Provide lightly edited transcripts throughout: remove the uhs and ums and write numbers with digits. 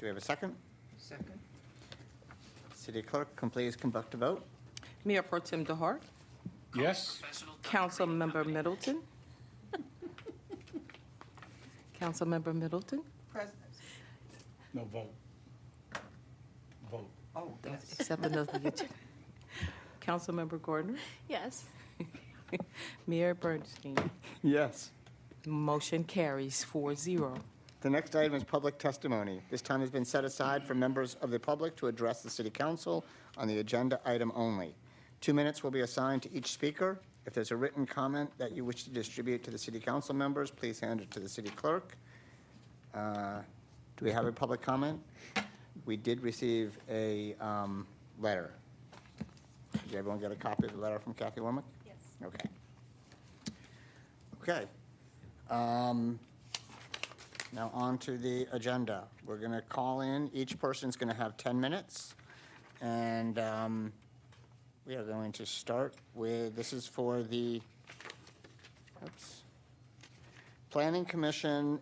we have a second? Second. City Clerk, can please conduct a vote? Mayor Pro Tem DeHart, Yes. Councilmember Middleton. Councilmember Middleton, Present. No vote. Vote. Oh, yes. accept another agenda. Councilmember Gardner, Yes. Mayor Bernstein. Yes. Motion carries 4-0. The next item is public testimony. This time has been set aside for members of the public to address the city council on the agenda item only. 2 minutes will be assigned to each speaker. If there's a written comment that you wish to distribute to the city council members, please hand it to the city clerk. Do we have a public comment? We did receive a letter. Did everyone get a copy of the letter from Kathy Warmick? Yes. Okay. Okay. Now on to the agenda. We're going to call in, each person's going to have 10 minutes. And we are going to start with, this is for the, Planning Commission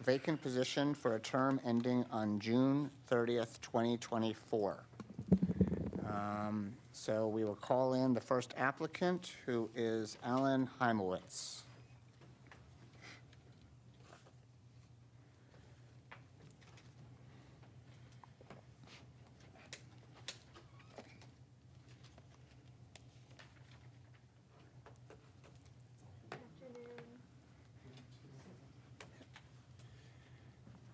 vacant position for a term ending on June 30th, 2024. So we will call in the first applicant, who is Alan Heimowitz.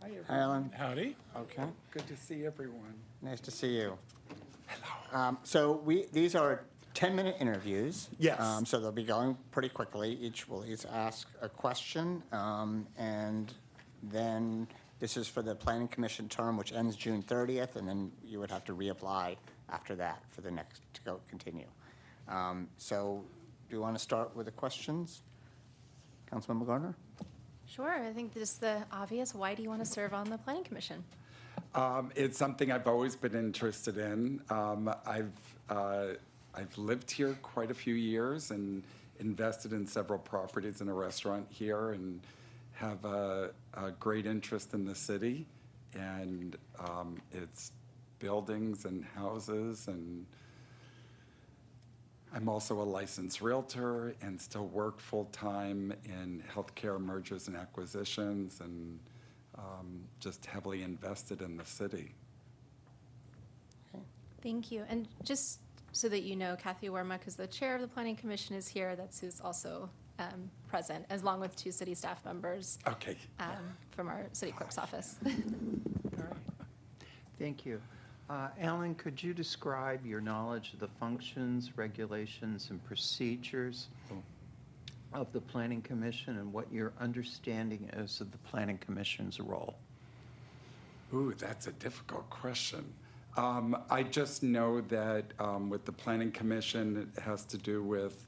Hi, everyone. Hi, Alan. Howdy. Okay, Good to see everyone. nice to see you. So these are 10-minute interviews. Yes. So they'll be going pretty quickly. Each will ask a question, and then this is for the Planning Commission term, which ends June 30th, and then you would have to reapply after that for the next, to continue. So do you want to start with the questions? Councilmember Gardner? Sure. I think this is the obvious. Why do you want to serve on the Planning Commission? It's something I've always been interested in. I've lived here quite a few years and invested in several properties and a restaurant here, and have a great interest in the city and its buildings and houses. And I'm also a licensed realtor and still work full-time in healthcare mergers and acquisitions, and just heavily invested in the city. Thank you. And just so that you know, Kathy Warmuck is the chair of the Planning Commission, is here. That's who's also present, as long with 2 city staff members Okay. from our city clerk's office. All right. Thank you. Alan, could you describe your knowledge of the functions, regulations, and procedures of the Planning Commission, and what your understanding is of the Planning Commission's role? Ooh, that's a difficult question. I just know that with the Planning Commission, it has to do with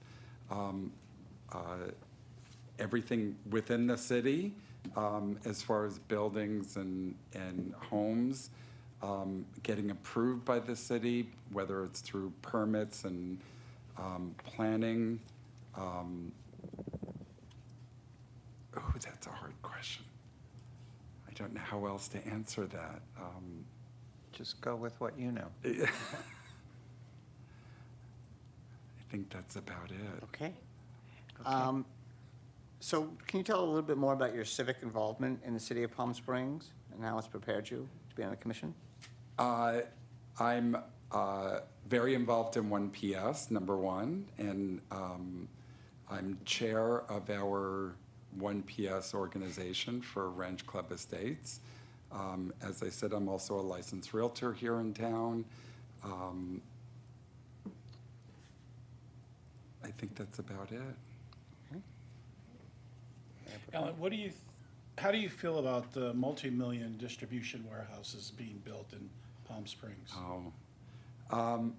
everything within the city, as far as buildings and homes, getting approved by the city, whether it's through permits and planning. Oh, that's a hard question. I don't know how else to answer that. Just go with what you know. I think that's about it. Okay. So can you tell a little bit more about your civic involvement in the city of Palm Springs and how it's prepared you to be on the commission? I'm very involved in 1PS, number one, and I'm chair of our 1PS organization for Ranch Club Estates. As I said, I'm also a licensed realtor here in town. I think that's about it. Alan, how do you feel about the multi-million distribution warehouses being built in Palm Springs? I'm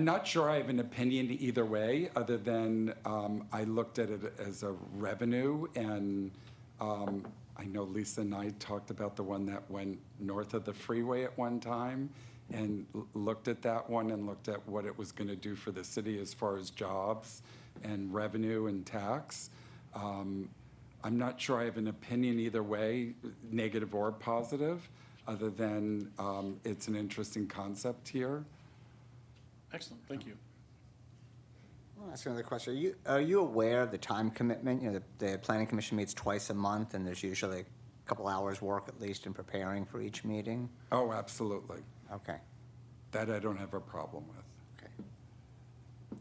not sure I have an opinion either way, other than I looked at it as a revenue, and I know Lisa and I talked about the one that went north of the freeway at one time, and looked at that one and looked at what it was going to do for the city as far as jobs and revenue and tax. I'm not sure I have an opinion either way, negative or positive, other than it's an interesting concept here. Excellent, thank you. I'll ask another question. Are you aware of the time commitment? You know, the planning commission meets twice a month, and there's usually a couple hours work at least in preparing for each meeting? Oh, absolutely. Okay, That I don't have a problem with. okay.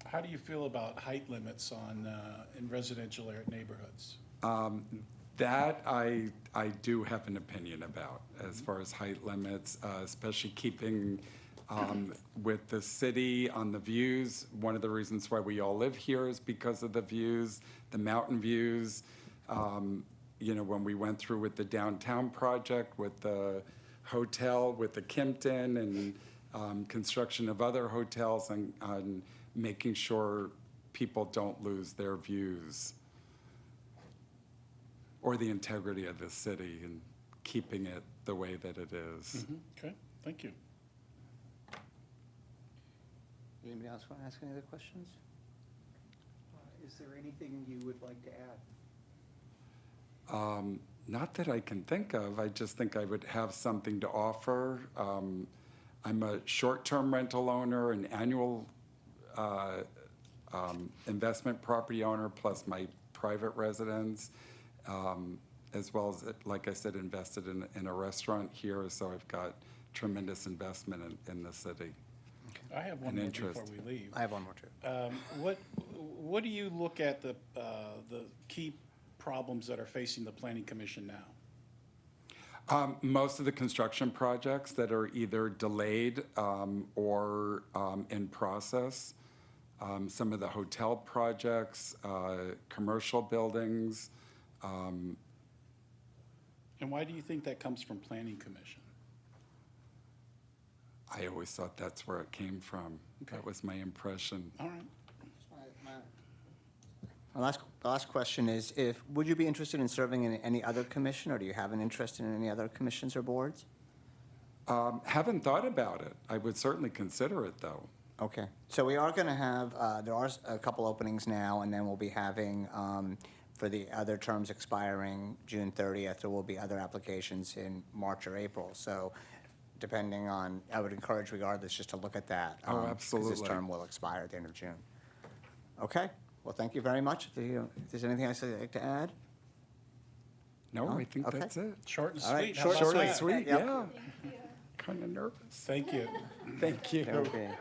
How do you feel about height limits on, in residential neighborhoods? That I do have an opinion about as far as height limits, especially keeping with the city on the views. One of the reasons why we all live here is because of the views, the mountain views. You know, when we went through with the downtown project, with the hotel, with the Kimpton, and construction of other hotels, and on making sure people don't lose their views or the integrity of the city and keeping it the way that it is. Okay, thank you. Anybody else want to ask any other questions? Is there anything you would like to add? Not that I can think of. I just think I would have something to offer. I'm a short-term rental owner, an annual investment property owner, plus my private residence, as well as, like I said, invested in a restaurant here. So I've got tremendous investment in the city. I have one An more interest. before we leave. I have one more too. What do you look at the key problems that are facing the planning commission now? Most of the construction projects that are either delayed or in process. Some of the hotel projects, commercial buildings. And why do you think that comes from planning commission? I always thought that's where it came from. That was my impression. All right. My last question is, would you be interested in serving in any other commission, or do you have an interest in any other commissions or boards? Haven't thought about it. I would certainly consider it, though. Okay, so we are going to have, there are a couple openings now, and then we'll be having, for the other terms expiring June 30th, there will be other applications in March or April. So depending on, I would encourage regardless just to look at that. Oh, 'cause absolutely. this term will expire at the end of June. Okay, well, thank you very much. If there's anything else you'd like to add? No, No? I think Okay. that's it. Short and All right, sweet. How about Short and that? sweet, Yep. yeah. Kind of nervous. Thank you. Thank you. Okay.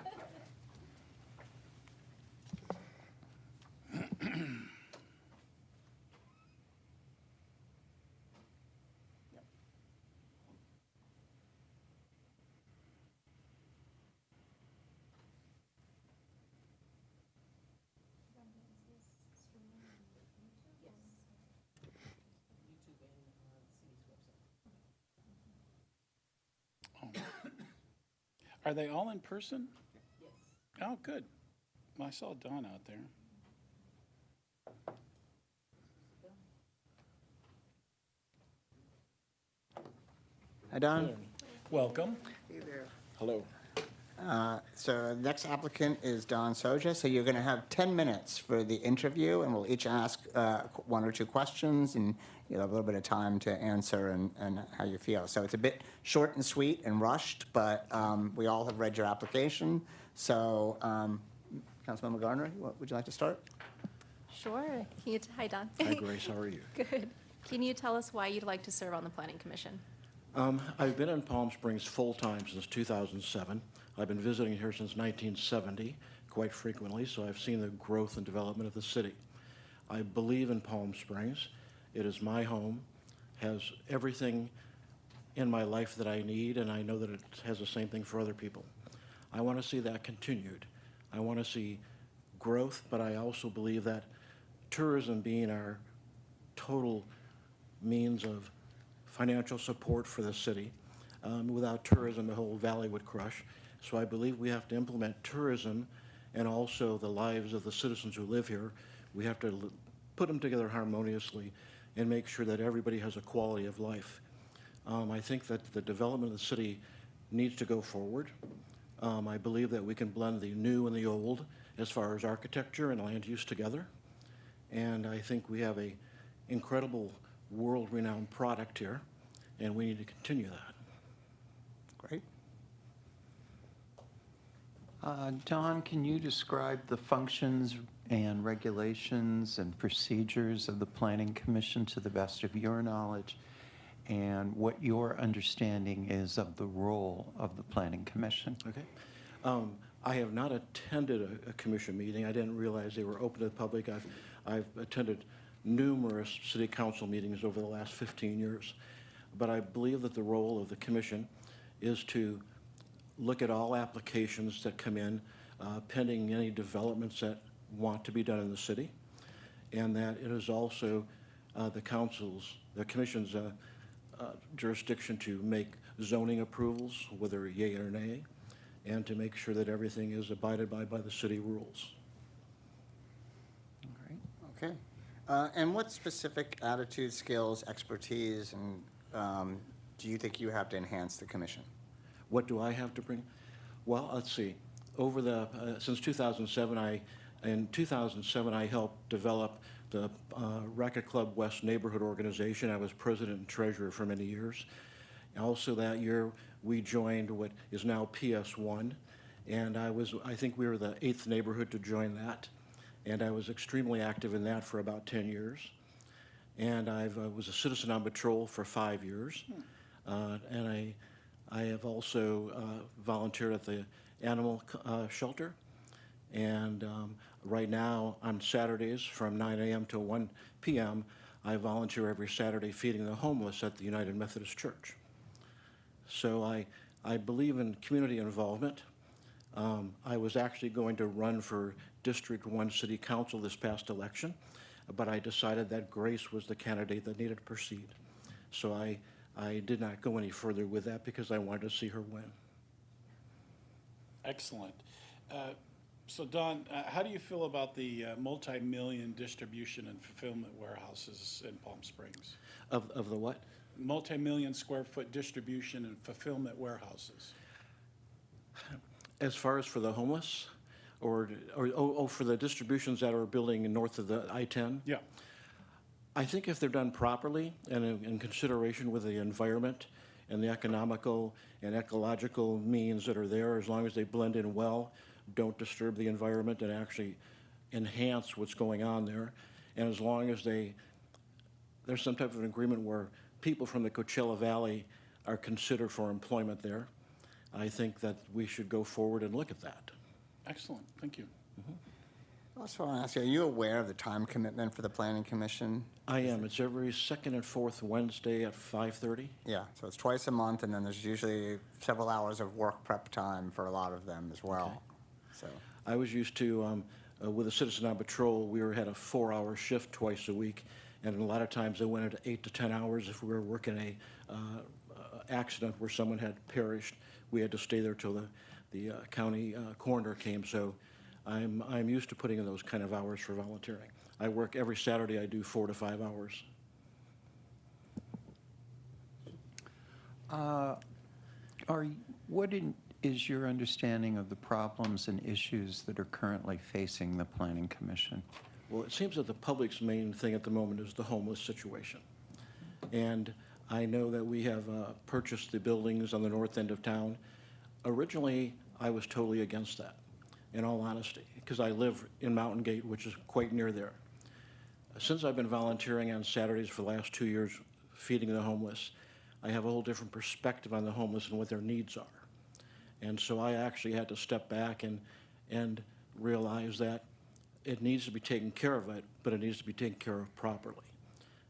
Are they all in person? Yes. Oh, good. Well, I saw Dawn out there. Hi, Don. Welcome. Hey there. Hello. So the next applicant is Don Soja. So you're going to have 10 minutes for the interview, and we'll each ask one or two questions, and you'll have a little bit of time to answer and how you feel. So it's a bit short and sweet and rushed, but we all have read your application. So Councilmember Gardner, would you like to start? Sure. Hi, Don. Hi, Grace. How are you? Good. Can you tell us why you'd like to serve on the planning commission? I've been in Palm Springs full-time since 2007. I've been visiting here since 1970 quite frequently, so I've seen the growth and development of the city. I believe in Palm Springs. It is my home, has everything in my life that I need, and I know that it has the same thing for other people. I want to see that continued. I want to see growth, but I also believe that tourism being our total means of financial support for the city. Without tourism, the whole valley would crush. So I believe we have to implement tourism and also the lives of the citizens who live here. We have to put them together harmoniously and make sure that everybody has a quality of life. I think that the development of the city needs to go forward. I believe that we can blend the new and the old as far as architecture and land use together. And I think we have a incredible world-renowned product here, and we need to continue that. Great. Don, can you describe the functions and regulations and procedures of the Planning Commission to the best of your knowledge, and what your understanding is of the role of the Planning Commission? Okay. I have not attended a commission meeting. I didn't realize they were open to the public. I've attended numerous city council meetings over the last 15 years. But I believe that the role of the commission is to look at all applications that come in pending any developments that want to be done in the city, and that it is also the commission's jurisdiction to make zoning approvals, whether yea or nay, and to make sure that everything is abided by the city rules. All right. Okay. And what specific attitudes, skills, expertise, and do you think you have to enhance the commission? What do I have to bring? Well, let's see. Since 2007, in 2007, I helped develop the Racquet Club West Neighborhood Organization. I was president and treasurer for many years. Also that year, we joined what is now PS1, and I think we were the 8th neighborhood to join that, and I was extremely active in that for about 10 years. And I was a citizen on patrol for 5 years, and I have also volunteered at the animal shelter. And right now, on Saturdays from 9 a.m. to 1 p.m., I volunteer every Saturday feeding the homeless at the United Methodist Church. So I believe in community involvement. I was actually going to run for District 1 City Council this past election, but I decided that Grace was the candidate that needed to proceed. So I did not go any further with that because I wanted to see her win. Excellent. So Don, how do you feel about the multi-million distribution and fulfillment warehouses in Palm Springs? Of the what? Multi-million square foot distribution and fulfillment warehouses. As far as for the homeless, or for the distributions that are building north of the I-10? Yeah. I think if they're done properly and in consideration with the environment and the economical and ecological means that are there, as long as they blend in well, don't disturb the environment and actually enhance what's going on there, and as long as there's some type of an agreement where people from the Coachella Valley are considered for employment there, I think that we should go forward and look at that. Excellent. Thank you. I also want to ask you, are you aware of the time commitment for the Planning Commission? I am. It's every second and fourth Wednesday at 5:30. Yeah, so it's twice a month, and then there's usually several hours of work prep time for a lot of them as well. Okay. So, I was used to, with a citizen on patrol, we had a 4-hour shift twice a week, and a lot of times it went into 8 to 10 hours. If we were working a accident where someone had perished, we had to stay there till the county coroner came. So I'm used to putting in those kind of hours for volunteering. I work every Saturday. I do 4 to 5 hours. What is your understanding of the problems and issues that are currently facing the Planning Commission? Well, it seems that the public's main thing at the moment is the homeless situation. And I know that we have purchased the buildings on the north end of town. Originally, I was totally against that, in all honesty, because I live in Mountain Gate, which is quite near there. Since I've been volunteering on Saturdays for the last 2 years feeding the homeless, I have a whole different perspective on the homeless and what their needs are. And so I actually had to step back and realize that it needs to be taken care of, but it needs to be taken care of properly.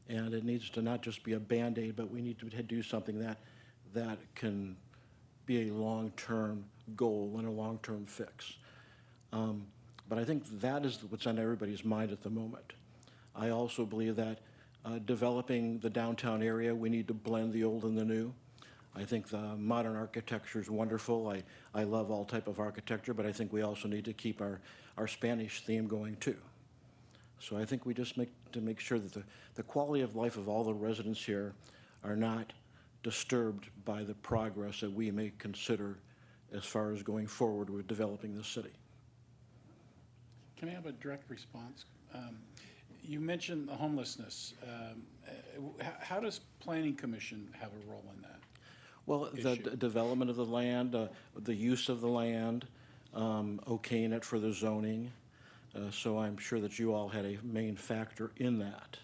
And it needs to not just be a Band-Aid, but we need to do something that can be a long-term goal and a long-term fix. But I think that is what's on everybody's mind at the moment. I also believe that developing the downtown area, we need to blend the old and the new. I think the modern architecture is wonderful. I love all type of architecture, but I think we also need to keep our Spanish theme going too. So I think we just make sure that the quality of life of all the residents here are not disturbed by the progress that we may consider as far as going forward with developing the city. Can I have a direct response? You mentioned the homelessness. How does Planning Commission have a role in that? Well, the Issue. development of the land, the use of the land, okaying it for the zoning. So I'm sure that you all had a main factor in that.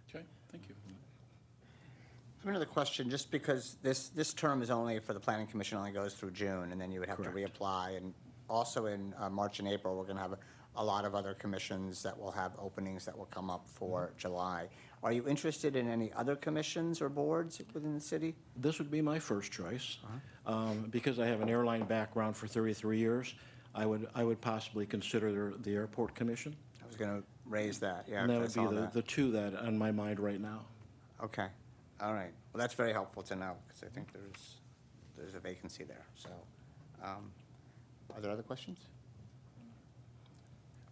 Okay, thank you. I have another question, just because this term is only for the planning commission, only goes through June, and then you would have to Correct. reapply. And also in March and April, we're going to have a lot of other commissions that will have openings that will come up for July. Are you interested in any other commissions or boards within the city? This would be my first choice. Because I have an airline background for 33 years, I would possibly consider the Airport Commission. I was going to raise that, yeah. And that 'cause would I saw be that. the two that on my mind right now. Okay, all right. Well, that's very helpful to know, because I think there's a vacancy there, so. Are there other questions?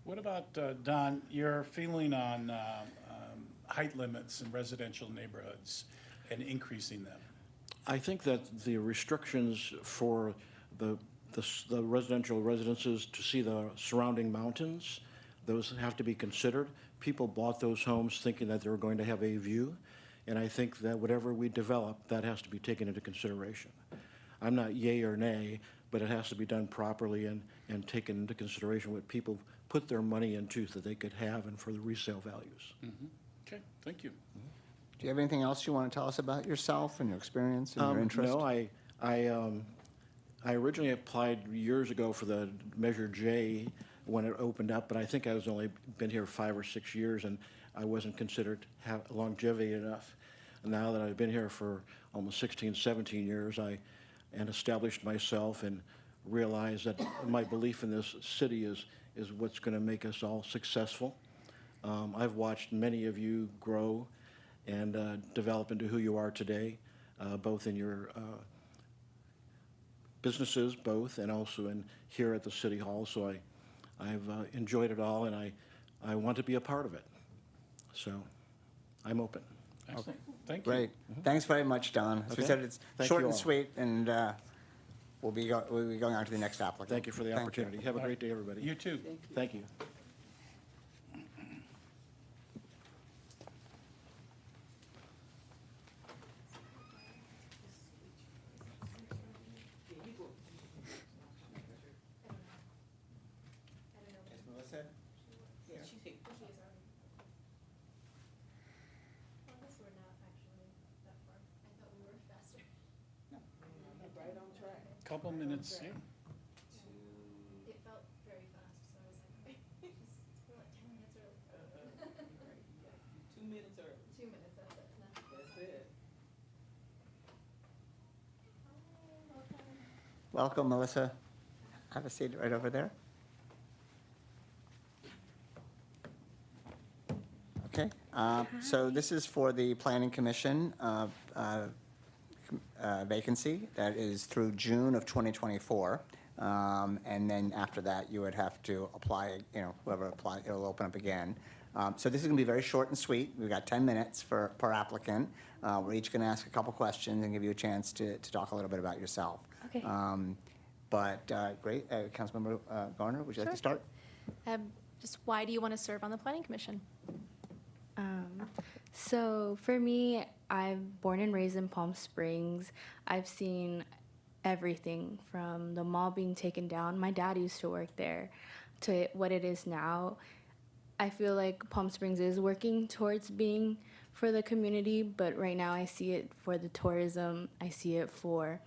What about, Don, your feeling on height limits in residential neighborhoods and increasing them? I think that the restrictions for the residential residences to see the surrounding mountains, those have to be considered. People bought those homes thinking that they were going to have a view, and I think that whatever we develop, that has to be taken into consideration. I'm not yay or nay, but it has to be done properly and taken into consideration what people put their money into so that they could have and for the resale values. Okay, thank you. Do you have anything else you want to tell us about yourself and your experience and your interest? No, I originally applied years ago for the Measure J when it opened up, but I think I was only been here 5 or 6 years, and I wasn't considered have longevity enough. And now that I've been here for almost 16, 17 years, and established myself and realized that my belief in this city is what's going to make us all successful. I've watched many of you grow and develop into who you are today, both in your businesses, and also in here at the City Hall. So I've enjoyed it all, and I want to be a part of it. So I'm open. Excellent, thank you. Great. Thanks very much, Don. As we Okay. said, it's Thank short you and all. sweet, and we'll be going on to the next applicant. Thank you for the Thank you. opportunity. Have a great day, everybody. You too. Thank you. Melissa? Couple minutes, yeah. It felt very fast, so I was like, we're like 10 minutes early. 2 minutes early. 2 minutes, that's it. No. That's it. Welcome, Melissa. Have a seat right over there. Okay, so this is for the Planning Commission vacancy that is through June of 2024. And then after that, you would have to apply, whoever applied, it'll open up again. So this is going to be very short and sweet. We've got 10 minutes per applicant. We're each going to ask a couple questions and give you a chance to talk a little bit about yourself. Okay. But great, Councilmember Garner, would you like to start? Just why do you want to serve on the Planning Commission? So for me, I'm born and raised in Palm Springs. I've seen everything from the mall being taken down. My dad used to work there to what it is now. I feel like Palm Springs is working towards being for the community, but right now I see it for the tourism. I see it for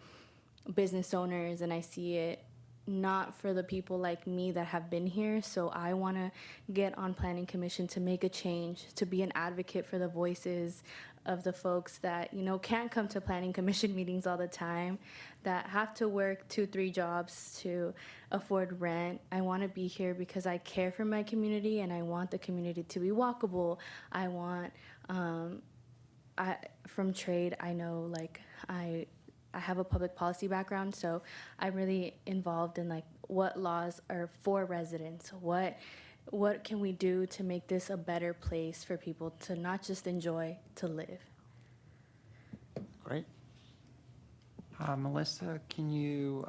business owners, and I see it not for the people like me that have been here. So I want to get on Planning Commission to make a change, to be an advocate for the voices of the folks that, can't come to Planning Commission meetings all the time, that have to work 2-3 jobs to afford rent. I want to be here because I care for my community, and I want the community to be walkable. I want, from trade, I know, I have a public policy background, so I'm really involved in what laws are for residents. What can we do to make this a better place for people to not just enjoy, to live? Great. Melissa, can you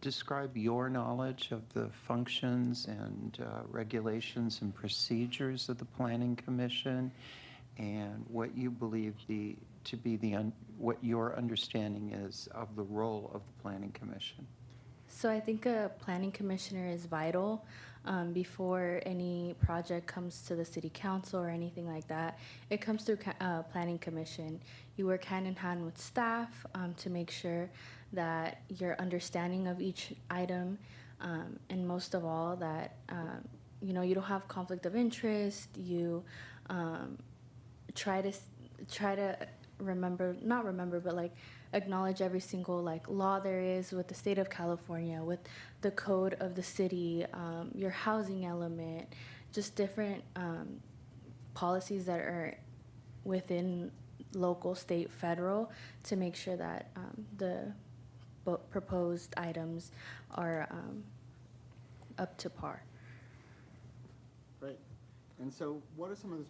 describe your knowledge of the functions and regulations and procedures of the Planning Commission and what you believe what your understanding is of the role of the Planning Commission? So I think a planning commissioner is vital before any project comes to the city council or anything like that. It comes through planning commission. You work hand in hand with staff to make sure that your understanding of each item, and most of all that you know, you don't have conflict of interest. You try to not remember, but like acknowledge every single like law there is with the state of California, with the code of the city, your housing element, just different policies that are within local, state, federal, to make sure that the proposed items are up to par. Great. And so what are some of the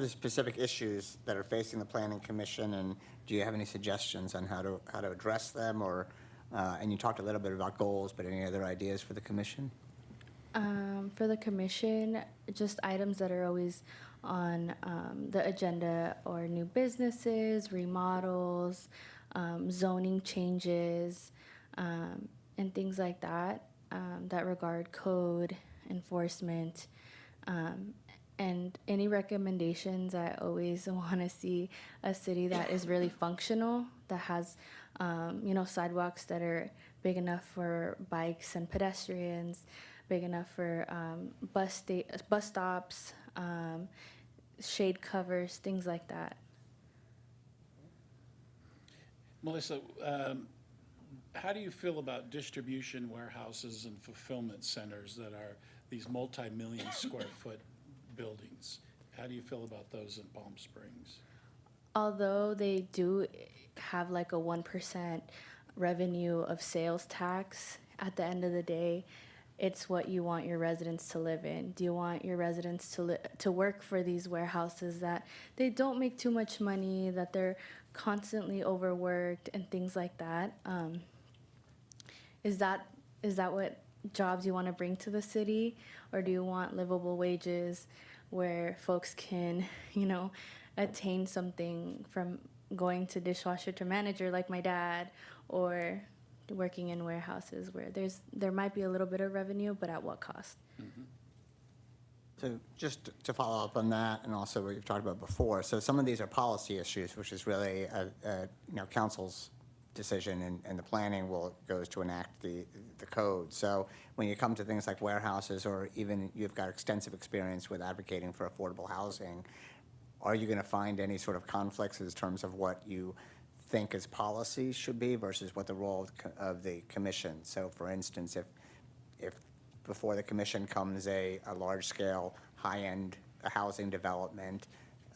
specific issues that are facing the Planning Commission, and do you have any suggestions on how to address them, or, and you talked a little bit about goals, but any other ideas for the commission? For the commission, just items that are always on the agenda, or new businesses, remodels, zoning changes, and things like that, that regard code enforcement. And any recommendations, I always want to see a city that is really functional, that has, you know, sidewalks that are big enough for bikes and pedestrians, big enough for bus stops, shade covers, things like that. Melissa, how do you feel about distribution warehouses and fulfillment centers that are these multi-million square foot buildings? How do you feel about those in Palm Springs? Although they do have like a 1% revenue of sales tax, at the end of the day, it's what you want your residents to live in. Do you want your residents to work for these warehouses that they don't make too much money, that they're constantly overworked and things like that? Is that what jobs you want to bring to the city, or do you want livable wages where folks can, you know, attain something from going to dishwasher to manager like my dad, or working in warehouses where there might be a little bit of revenue, but at what cost? Mm-hmm. So just to follow up on that, and also what you've talked about before, so some of these are policy issues, which is really you know, council's decision, and the planning goes to enact the code. So when you come to things like warehouses, or even you've got extensive experience with advocating for affordable housing, are you going to find any sort of conflicts in terms of what you think as policy should be versus what the role of the commission? So for instance, if before the commission comes a large-scale, high-end housing development,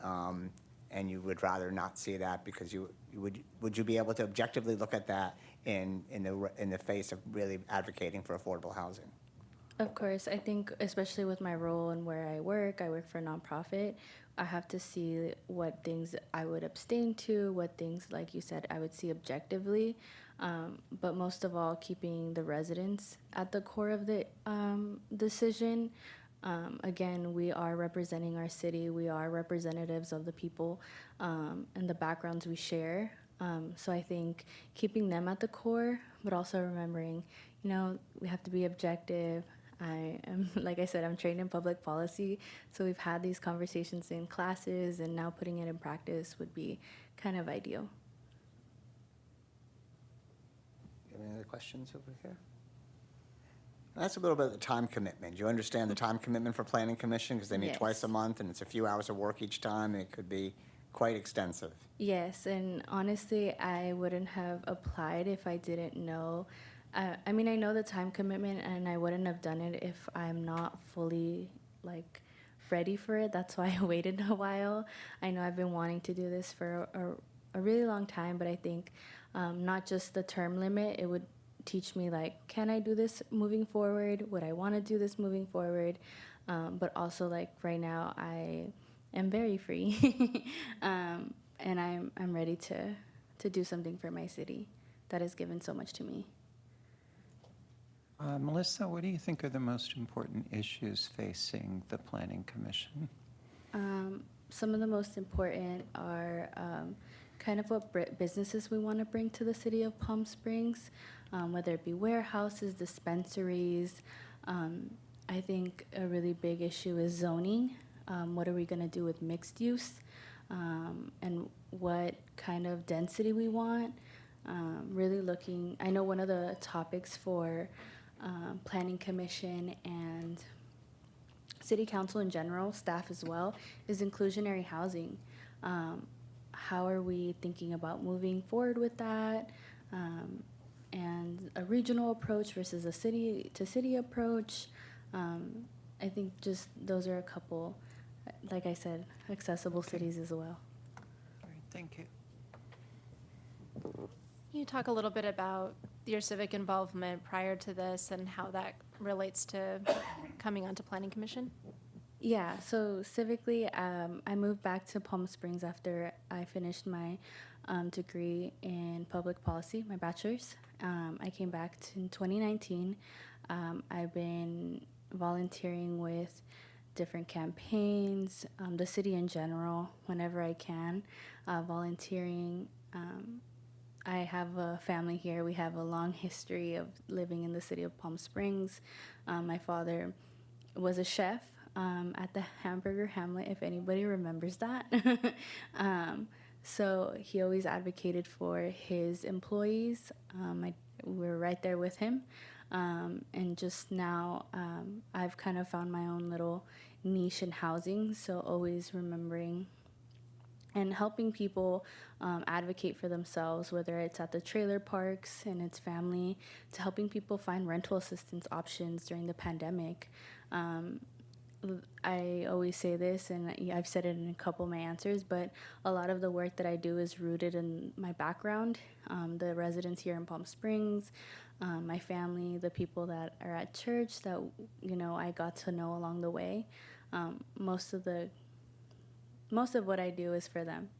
and you would rather not see that because would you be able to objectively look at that in the face of really advocating for affordable housing? Of course, I think especially with my role and where I work for a nonprofit, I have to see what things I would abstain to, what things, like you said, I would see objectively, but most of all, keeping the residents at the core of the decision. Again, we are representing our city. We are representatives of the people and the backgrounds we share. So I think keeping them at the core, but also remembering, you know, we have to be objective. I am, like I said, I'm trained in public policy, so we've had these conversations in classes, and now putting it in practice would be kind of ideal. You have any other questions over here? That's a little bit of the time commitment. Do you understand the time commitment for Planning Commission? Because they meet Yes. twice a month, and it's a few hours of work each time, and it could be quite extensive. Yes, and honestly, I wouldn't have applied if I didn't know. I mean, I know the time commitment, and I wouldn't have done it if I'm not fully, like, ready for it. That's why I waited a while. I know I've been wanting to do this for a really long time, but I think not just the term limit, it would teach me, like, can I do this moving forward? Would I want to do this moving forward? But also, like, right now, I am very free, and I'm ready to to do something for my city that has given so much to me. Melissa, what do you think are the most important issues facing the Planning Commission? Some of the most important are kind of what businesses we want to bring to the city of Palm Springs, whether it be warehouses, dispensaries. I think a really big issue is zoning. What are we going to do with mixed use? And what kind of density we want. Really looking, I know one of the topics for Planning Commission and City Council in general, staff as well, is inclusionary housing. How are we thinking about moving forward with that? And a regional approach versus a city-to-city approach. I think just those are a couple, like I said, accessible cities as well. All right, thank you. Can you talk a little bit about your civic involvement prior to this and how that relates to coming onto Planning Commission? Yeah, so civically, I moved back to Palm Springs after I finished my degree in public policy, my bachelor's. I came back in 2019. I've been volunteering with different campaigns, the city in general, whenever I can, volunteering. I have a family here. We have a long history of living in the city of Palm Springs. My father was a chef at the Hamburger Hamlet, if anybody remembers that. So he always advocated for his employees. We're right there with him. And just now, I've kind of found my own little niche in housing, so always remembering and helping people advocate for themselves, whether it's at the trailer parks and its family, to helping people find rental assistance options during the pandemic. I always say this, and I've said it in a couple of my answers, but a lot of the work that I do is rooted in my background, the residents here in Palm Springs, my family, the people that are at church that, you know, I got to know along the way. Most of what I do is for them.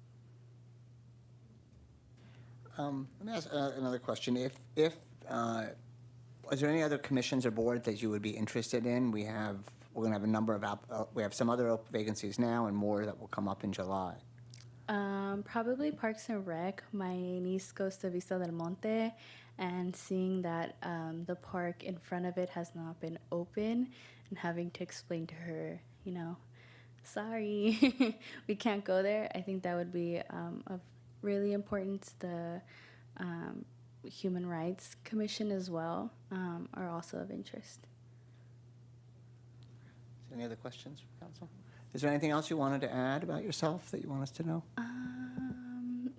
Let me ask another question. Is there any other commissions or boards that you would be interested in? We're going to have a number of, we have some other vacancies now and more that will come up in July. Probably Parks and Rec. My niece goes to Vista del Monte, and seeing that the park in front of it has not been open and having to explain to her, you know, sorry, we can't go there. I think that would be of really importance. The Human Rights Commission as well are also of interest. Any other questions from council? Is there anything else you wanted to add about yourself that you want us to know?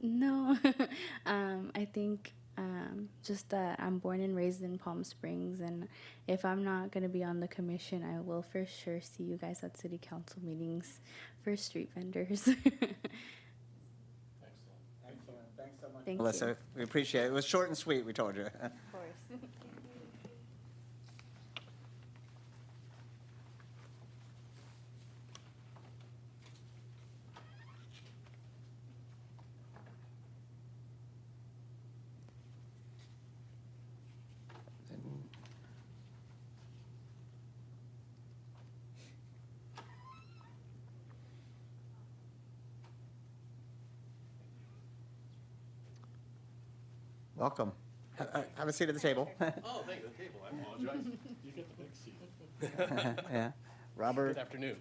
No. I think just that I'm born and raised in Palm Springs, and if I'm not going to be on the commission, I will for sure see you guys at city council meetings for street vendors. Excellent. Thanks so much. Thank Melissa, you. we appreciate it. It was short and sweet, we told you. Of course. Welcome. Have a seat at the table. Oh, thank you, the table, I apologize. You get the big seat. Yeah. Good Robert afternoon.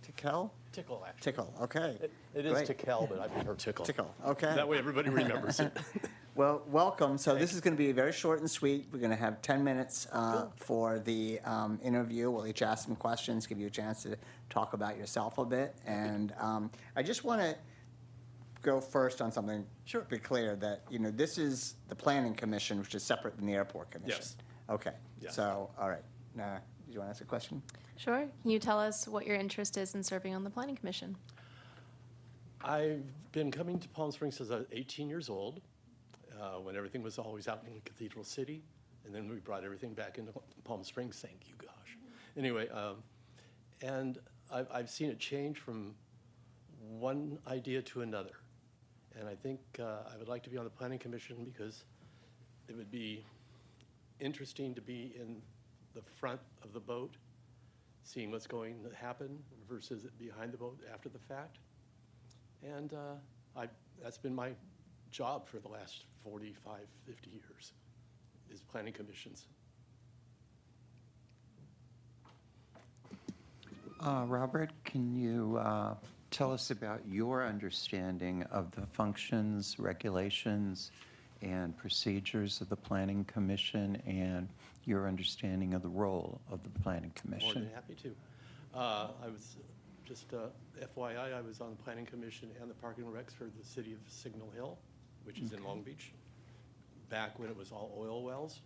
Tickell? Tickle, actually. Tickle, okay. It is Great. Tickell, but I prefer Tickle. Tickle, okay. That way everybody remembers it. Well, welcome. So this is going to be very short and sweet. We're going to have 10 minutes for the interview. We'll each ask some questions, give you a chance to talk about yourself a bit. And I just want to go first on something. Sure. Be clear that, you know, this is the Planning Commission, which is separate than the Airport Commission. Yes. Okay. Yes. So, all right. Do you want to ask a question? Sure. Can you tell us what your interest is in serving on the Planning Commission? I've been coming to Palm Springs since I was 18 years old, when everything was always out in Cathedral City, and then we brought everything back into Palm Springs, thank you, gosh. Anyway, and I've seen it change from one idea to another. And I think I would like to be on the planning commission because it would be interesting to be in the front of the boat, seeing what's going to happen versus behind the boat after the fact. And that's been my job for the last 45, 50 years, is planning commissions. Robert, can you tell us about your understanding of the functions, regulations, and procedures of the Planning Commission and your understanding of the role of the Planning More Commission? than happy to. I was just FYI, I was on the Planning Commission and the Parking and Recs for the city of Signal Hill, which is in Long Beach, back when it was all oil wells.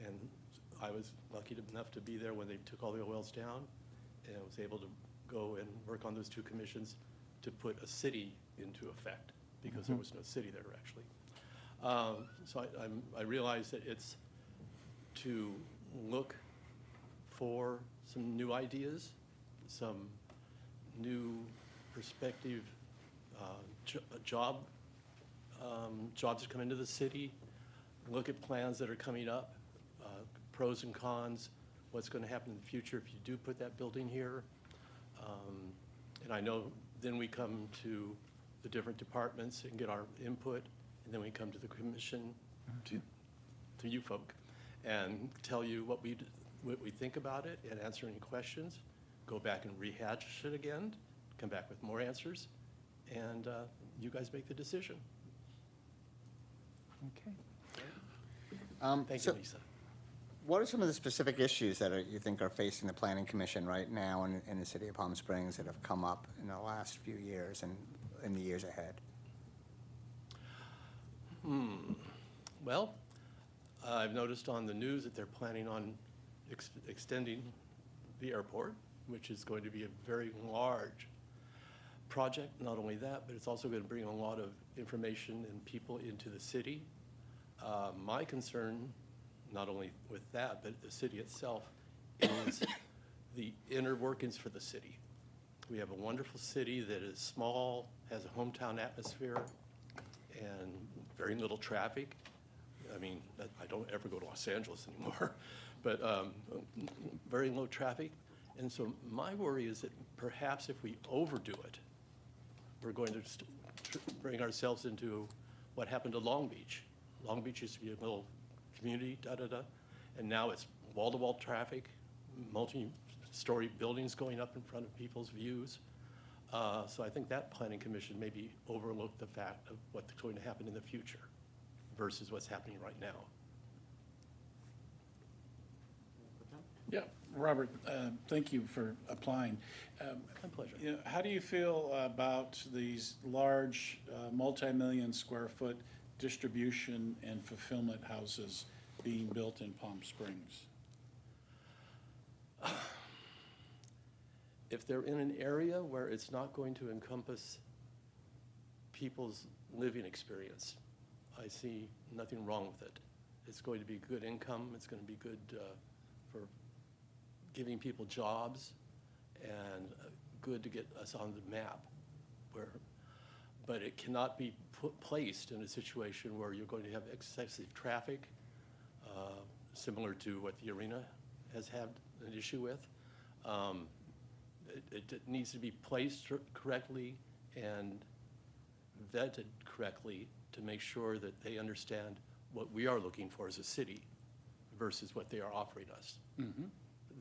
And I was lucky enough to be there when they took all the oil wells down, and I was able to go and work on those two commissions to put a city into effect, because there was no city there, actually. So I realize that it's to look for some new ideas, some new perspective, jobs that come into the city, look at plans that are coming up, pros and cons, what's going to happen in the future if you do put that building here. And I know then we come to the different departments and get our input, and then we come to the commission, to you folk, and tell you what we think about it and answer any questions, go back and rehash it again, come back with more answers, and you guys make the decision. Okay. Thank you, Lisa. What are some of the specific issues that you think are facing the Planning Commission right now in the city of Palm Springs that have come up in the last few years and in the years ahead? Well, I've noticed on the news that they're planning on extending the airport, which is going to be a very large project. Not only that, but it's also going to bring a lot of information and people into the city. My concern, not only with that, but the city itself, is the inner workings for the city. We have a wonderful city that is small, has a hometown atmosphere, and very little traffic. I mean, I don't ever go to Los Angeles anymore, but very low traffic. And so my worry is that perhaps if we overdo it, we're going to bring ourselves into what happened to Long Beach. Long Beach used to be a little community, and now it's wall-to-wall traffic, multi-story buildings going up in front of people's views. So I think that Planning Commission maybe overlooked the fact of what's going to happen in the future versus what's happening right now. Yeah, Robert, thank you for applying. My pleasure. You know, how do you feel about these large, multi-million square foot distribution and fulfillment houses being built in Palm Springs? If they're in an area where it's not going to encompass people's living experience, I see nothing wrong with it. It's going to be good income, it's going to be good for giving people jobs, and good to get us on the map. But it cannot be placed in a situation where you're going to have excessive traffic, similar to what the arena has had an issue with. It needs to be placed correctly and vetted correctly to make sure that they understand what we are looking for as a city versus what they are offering us.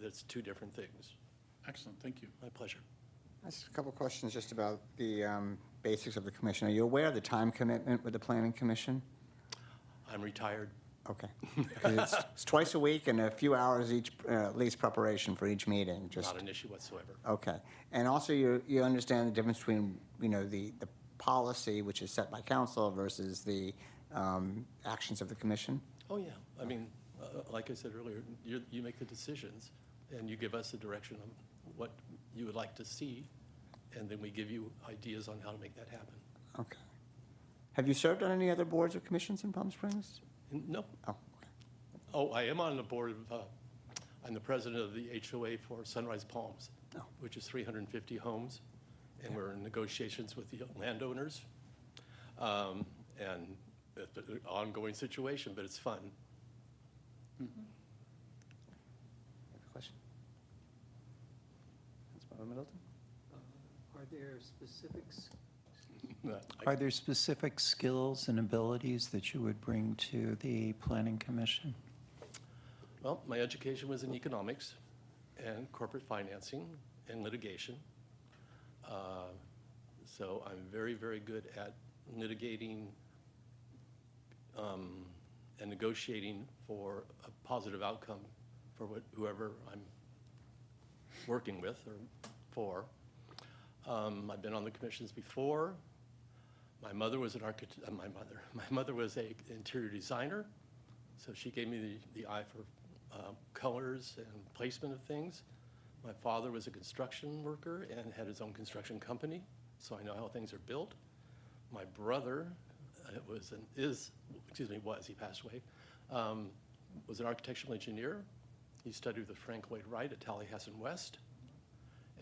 That's two different things. Excellent, thank you. My pleasure. Just a couple of questions just about the basics of the commission. Are you aware of the time commitment with the Planning Commission? I'm retired. Okay. 'Cause it's twice a week and a few hours each, at least preparation for each meeting, just. Not an issue whatsoever. Okay. And also you understand the difference between, the policy, which is set by council, versus the actions of the commission? Oh, yeah. I mean, like I said earlier, you make the decisions, and you give us a direction on what you would like to see, and then we give you ideas on how to make that happen. Okay. Have you served on any other boards or commissions in Palm Springs? No. Oh, okay. Oh, I am on the board of, I'm the president of the HOA for Sunrise Palms, Oh. which is 350 homes, and we're in negotiations with the landowners. And it's an ongoing situation, but it's fun. Question? Councilmember Middleton? Are there specific skills and abilities that you would bring to the Planning Commission? Well, my education was in economics and corporate financing and litigation. So I'm very, very good at litigating and negotiating for a positive outcome for whoever I'm working with or for. I've been on the commissions before. My mother was an architect. My mother was an interior designer, so she gave me the eye for colors and placement of things. My father was a construction worker and had his own construction company, so I know how things are built. My brother he passed away, was an architectural engineer. He studied with Frank Lloyd Wright at Taliesin West,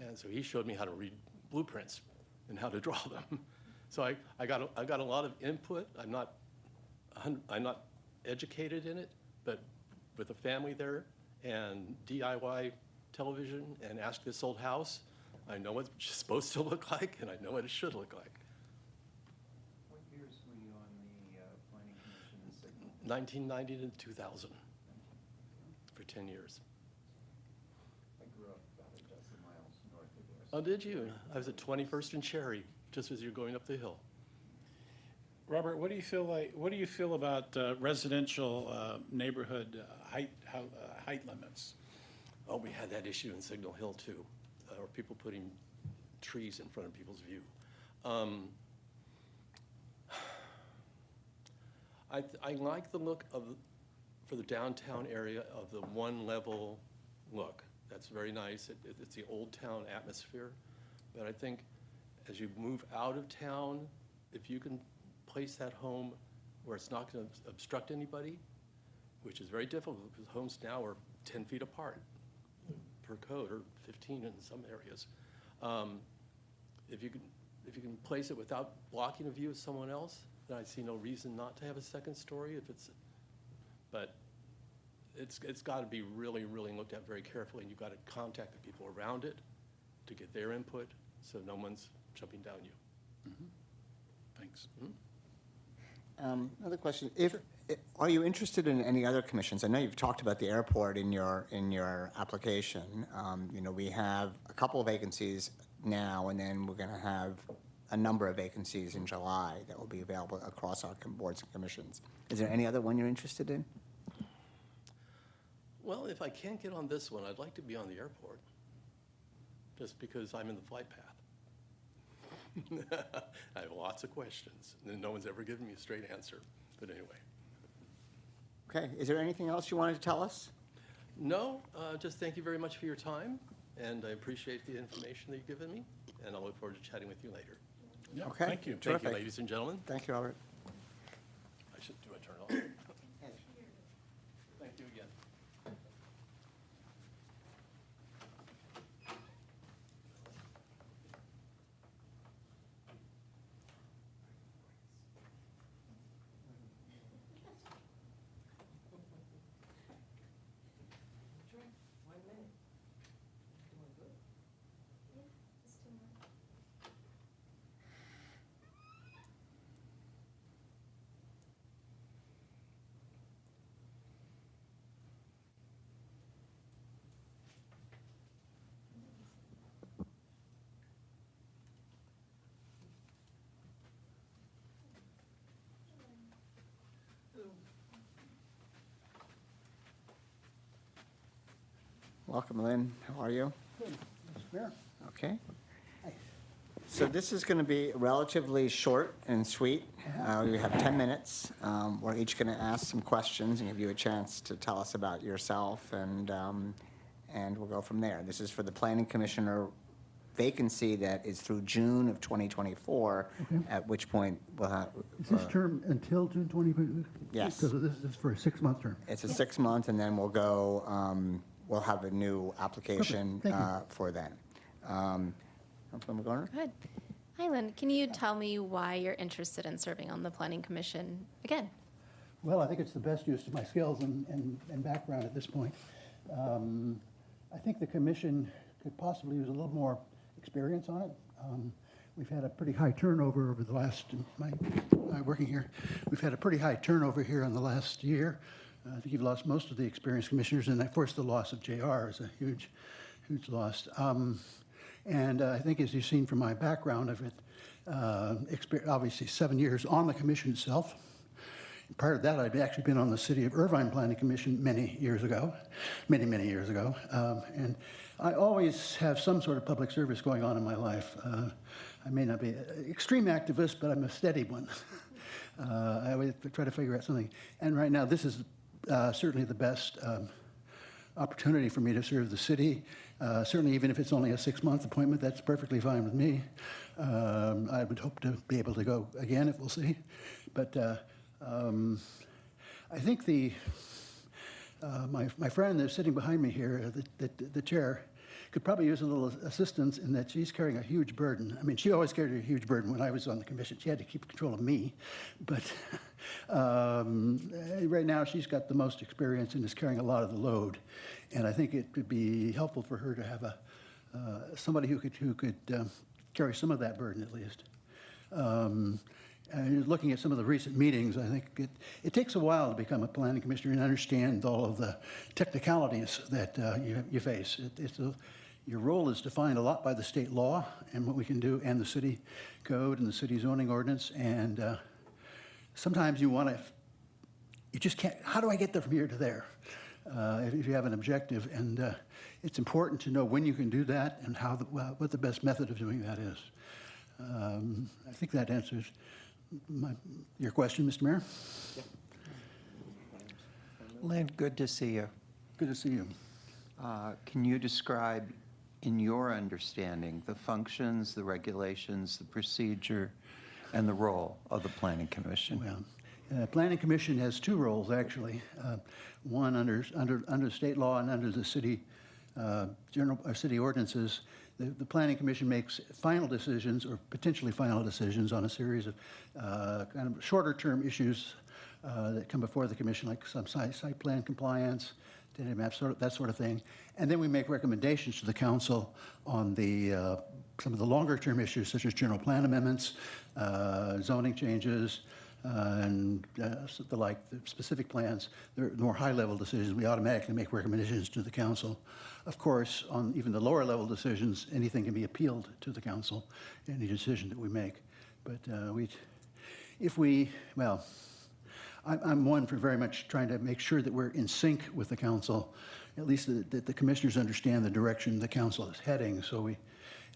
and so he showed me how to read blueprints and how to draw them. So I got a lot of input. I'm not educated in it, but with a family there and DIY television and Ask This Old House, I know what it's supposed to look like and I know what it should look like. What years were you on the Planning Commission in Signal? 1990 to 2000, for 10 years. I grew up about a dozen miles north of there. Oh, did you? I was at 21st and Cherry, just as you're going up the hill. Robert, what do you feel about residential neighborhood height limits? Oh, we had that issue in Signal Hill too, or people putting trees in front of people's view. I like the look for the downtown area of the one level look. That's very nice. It's the old town atmosphere. But I think as you move out of town, if you can place that home where it's not going to obstruct anybody, which is very difficult because homes now are 10 feet apart per code, or 15 in some areas. If you can place it without blocking a view of someone else, then I see no reason not to have a second story. But it's got to be really, really looked at very carefully, and you've got to contact the people around it to get their input, so no one's jumping down you. Mm-hmm. Thanks. Another question, are you interested in any other commissions? I know you've talked about the airport in your application. We have a couple of vacancies now, and then we're gonna have a number of vacancies in July that will be available across our boards and commissions. Is there any other one you're interested in? Well, if I can't get on this one, I'd like to be on the airport, just because I'm in the flight path. I have lots of questions, and no one's ever given me a straight answer, but anyway. Okay, is there anything else you wanted to tell us? No, just thank you very much for your time, and I appreciate the information that you've given me, and I look forward to chatting with you later. Yeah, Okay. thank you. Thank you, Terrific. ladies and gentlemen. Thank you, Robert. I should do a turn off. Thank you again. Welcome, Lynn. How are you? Good. Mayor. Okay. So this is going to be relatively short and sweet. We have 10 minutes. We're each going to ask some questions and give you a chance to tell us about yourself, and we'll go from there. This is for the Planning Commissioner vacancy that is through June of 2024, Okay. at which point we'll have... Is this term until June 2020? Yes. Because this is for a 6-month term. It's a 6-month, and then we'll go, we'll have a new application Perfect. Thank you. for then. Councilmember Garner? Go ahead. Highland, can you tell me why you're interested in serving on the Planning Commission again? Well, I think it's the best use of my skills and background at this point. I think the commission could possibly use a little more experience on it. We've had a pretty high turnover over the last, working here, we've had a pretty high turnover here in the last year. I think you've lost most of the experienced commissioners, and of course the loss of JR is a huge, huge loss. And I think, as you've seen from my background of it, obviously 7 years on the commission itself. Prior to that, I'd actually been on the City of Irvine Planning Commission many years ago. And I always have some sort of public service going on in my life. I may not be an extreme activist, but I'm a steady one. I always try to figure out something. And right now, this is certainly the best opportunity for me to serve the city. Certainly, even if it's only a 6-month appointment, that's perfectly fine with me. I would hope to be able to go again, if we'll see. But I think my friend that's sitting behind me here, the chair, could probably use a little assistance in that she's carrying a huge burden. I mean, she always carried a huge burden when I was on the commission. She had to keep control of me. But right now, she's got the most experience and is carrying a lot of the load. And I think it would be helpful for her to have somebody who could carry some of that burden at least. And looking at some of the recent meetings, I think it takes a while to become a planning commissioner and understand all of the technicalities that you face. Your role is defined a lot by the state law and what we can do, and the city code and the city zoning ordinance. And sometimes you just can't, how do I get there from here to there? If you have an objective. And it's important to know when you can do that and what the best method of doing that is. I think that answers your question, Mr. Mayor. Lynn, good to see you. Good to see you. Can you describe, in your understanding, the functions, the regulations, the procedure, and the role of the Planning Commission? Well, Planning Commission has 2 roles, actually. One under state law and under the city city ordinances. The Planning Commission makes final decisions or potentially final decisions on a series of kind of shorter-term issues that come before the commission, like some site plan compliance, data map, that sort of thing. And then we make recommendations to the council on some of the longer-term issues, such as general plan amendments, zoning changes, and the specific plans. They're more high-level decisions. We automatically make recommendations to the council. Of course, on even the lower-level decisions, anything can be appealed to the council, any decision that we make. But I'm one for very much trying to make sure that we're in sync with the council, at least that the commissioners understand the direction the council is heading, so at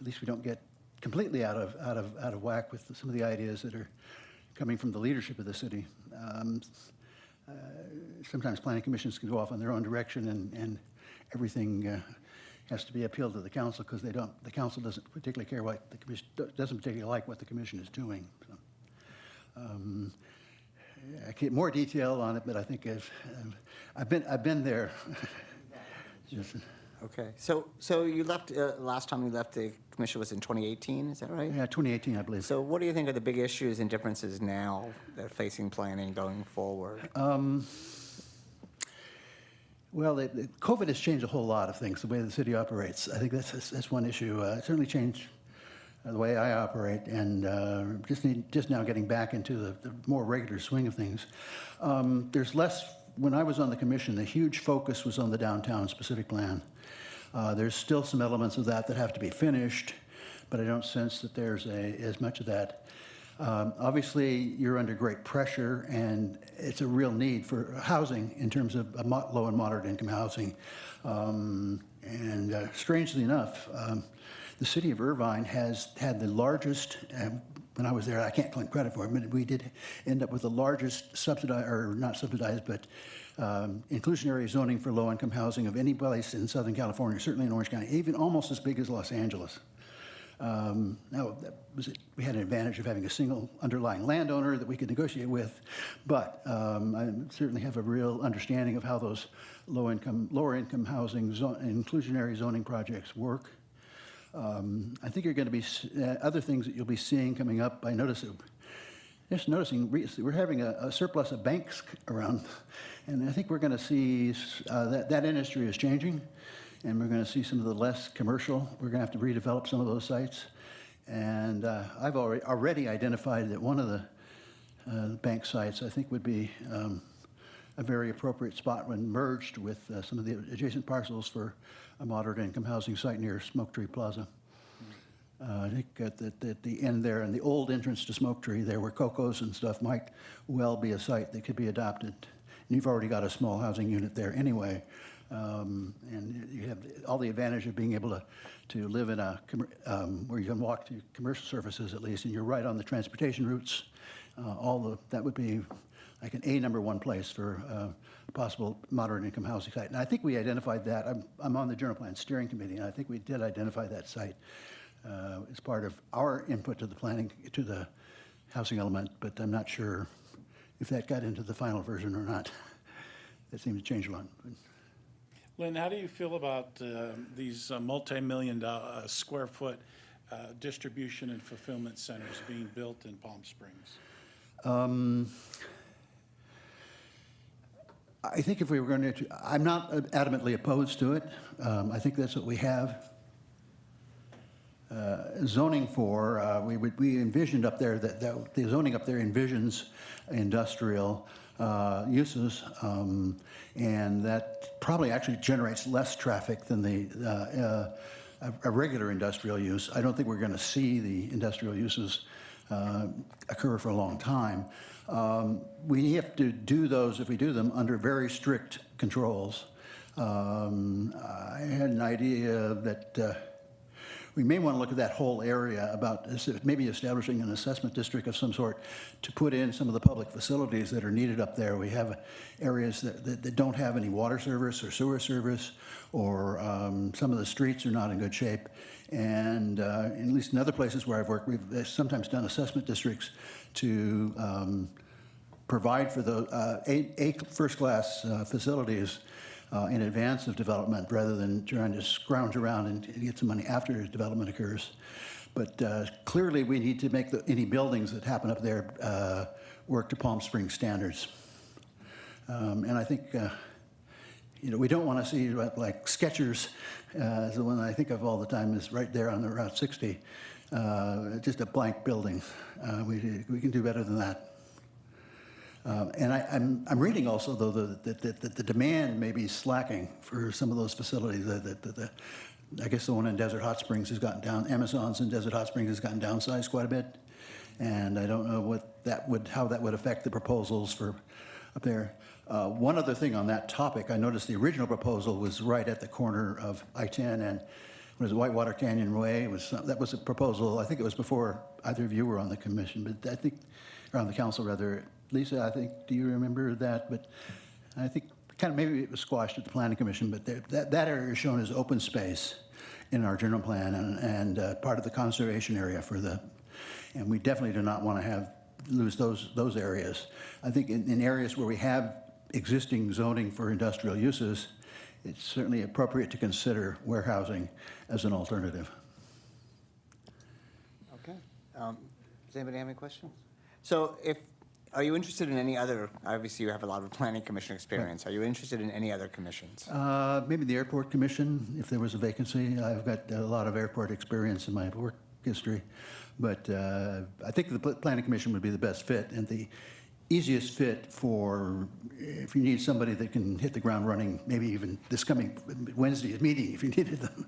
least we don't get completely out of whack with some of the ideas that are coming from the leadership of the city. Sometimes planning commissions can go off on their own direction, and everything has to be appealed to the council because the council doesn't particularly care what the commission doesn't particularly like what the commission is doing. So, I get more detail on it, but I think I've been there. Okay, so you left, last time you left the commission was in 2018, is that right? Yeah, 2018, I believe. So what do you think are the big issues and differences now that are facing planning going forward? Well, COVID has changed a whole lot of things, the way the city operates. I think that's one issue. It certainly changed the way I operate, and just now getting back into the more regular swing of things. There's less, when I was on the commission, the huge focus was on the downtown specific plan. There's still some elements of that have to be finished, but I don't sense that there's as much of that. Obviously, you're under great pressure, and it's a real need for housing in terms of low and moderate income housing. Strangely enough, the city of Irvine has had the largest, when I was there, I can't claim credit for it, but we did end up with the largest subsidized, or not subsidized, but inclusionary zoning for low-income housing of any place in Southern California, certainly in Orange County, even almost as big as Los Angeles. Now, we had an advantage of having a single underlying landowner that we could negotiate with, but I certainly have a real understanding of how those lower income housing inclusionary zoning projects work. I think you're going to be, other things that you'll be seeing coming up. I notice, just noticing, we're having a surplus of banks around, and I think we're going to see that industry is changing, and we're going to see some of the less commercial. We're going to have to redevelop some of those sites. And I've already identified that one of the bank sites, I think, would be a very appropriate spot when merged with some of the adjacent parcels for a moderate income housing site near Smoke Tree Plaza. I think at the end there, and the old entrance to Smoke Tree, there where Coco's and stuff might well be a site that could be adopted. And you've already got a small housing unit there anyway. And you have all the advantage of being able to live in a, where you can walk to commercial services at least, and you're right on the transportation routes. That would be like an #1 place for a possible moderate income housing site. And I think we identified that. I'm on the General Plan Steering Committee, and I think we did identify that site as part of our input to the planning, to the housing element, but I'm not sure if that got into the final version or not. That seemed to change a lot. Lynn, how do you feel about these multi-million square foot distribution and fulfillment centers being built in Palm Springs? I think if we were going to, I'm not adamantly opposed to it. I think that's what we have zoning for. We envisioned up there that the zoning up there envisions industrial uses, and that probably actually generates less traffic than a regular industrial use. I don't think we're going to see the industrial uses occur for a long time. We have to do those, if we do them, under very strict controls. I had an idea that we may want to look at that whole area about maybe establishing an assessment district of some sort to put in some of the public facilities that are needed up there. We have areas that don't have any water service or sewer service, or some of the streets are not in good shape. And at least in other places where I've worked, we've sometimes done assessment districts to provide for the first-class facilities in advance of development, rather than trying to scrounge around and get some money after development occurs. But clearly, we need to make any buildings that happen up there work to Palm Springs standards. And I think, we don't want to see like Skechers, the one I think of all the time is right there on the Route 60, just a blank building. We can do better than that. And I'm reading also, though, that the demand may be slacking for some of those facilities. I guess the one in Desert Hot Springs has gotten down. Amazon's in Desert Hot Springs has gotten downsized quite a bit, and I don't know how that would affect the proposals for up there. One other thing on that topic, I noticed the original proposal was right at the corner of I-10 and Whitewater Canyon Way. That was a proposal. I think it was before either of you were on the commission, but I think, or on the council rather. Lisa, I think, do you remember that? But I think kind of maybe it was squashed at the Planning Commission, but that area is shown as open space in our general plan and part of the conservation area and we definitely do not want to lose those areas. I think in areas where we have existing zoning for industrial uses, it's certainly appropriate to consider warehousing as an alternative. Okay. Does anybody have any questions? So are you interested in any other, obviously you have a lot of planning commission experience. Are you interested in any other commissions? Maybe the airport commission, if there was a vacancy. I've got a lot of airport experience in my work history. But I think the planning commission would be the best fit, and the easiest fit for if you need somebody that can hit the ground running, maybe even this coming Wednesday's meeting if you needed them.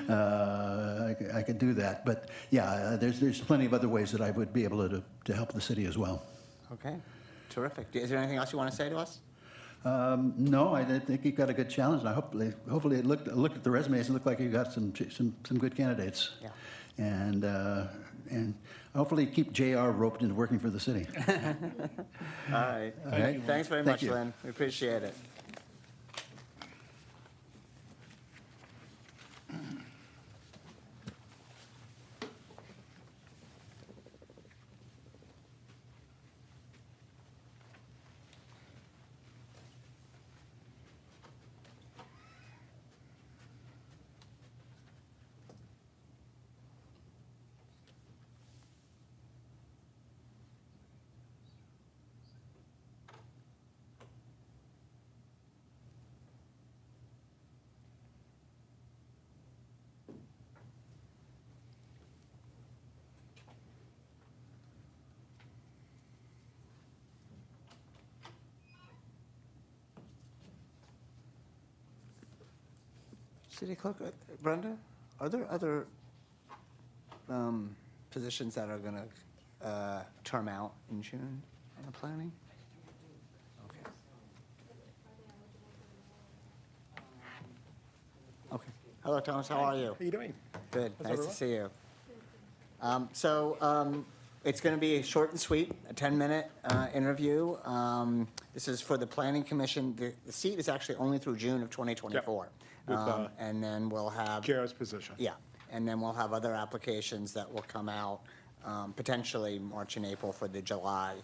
I could do that. But yeah, there's plenty of other ways that I would be able to help the city as well. Okay, terrific. Is there anything else you want to say to us? No, I think you've got a good challenge, and hopefully it looked at the resumes and looked like you got some good candidates. Yeah. And hopefully keep JR roped into working for the city. All right. Thanks very much, Lynn. We appreciate it. City Clerk, Brenda, are there other positions that are going to term out in June on the planning? Okay. Okay. Hello, Thomas, how are you? How you doing? Good, How's nice to everyone? see you. It's going to be short and sweet, a 10-minute interview. This is for the Planning Commission. The seat is actually only through June of 2024. With, And then we'll have, Chair's position. yeah, and then we'll have other applications that will come out, potentially March and April for the July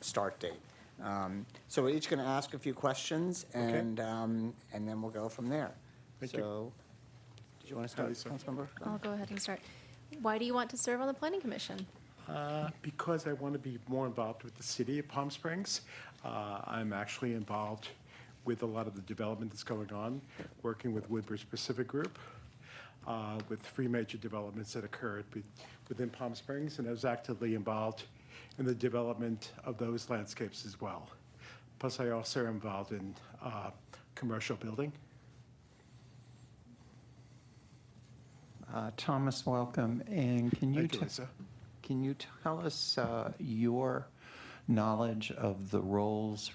start date. So we're each going to ask a few questions, and then we'll go from there. Thank you. So, did you want to start, Lisa. Councilmember? I'll go ahead and start. Why do you want to serve on the planning commission? Because I want to be more involved with the city of Palm Springs. I'm actually involved with a lot of the development that's going on, working with Woodbridge Pacific Group, with 3 major developments that occurred within Palm Springs, and I was actively involved in the development of those landscapes as well. Plus, I also am involved in commercial building. Thomas, welcome. And can you, Thank you, Lisa. can you tell us your knowledge of the roles,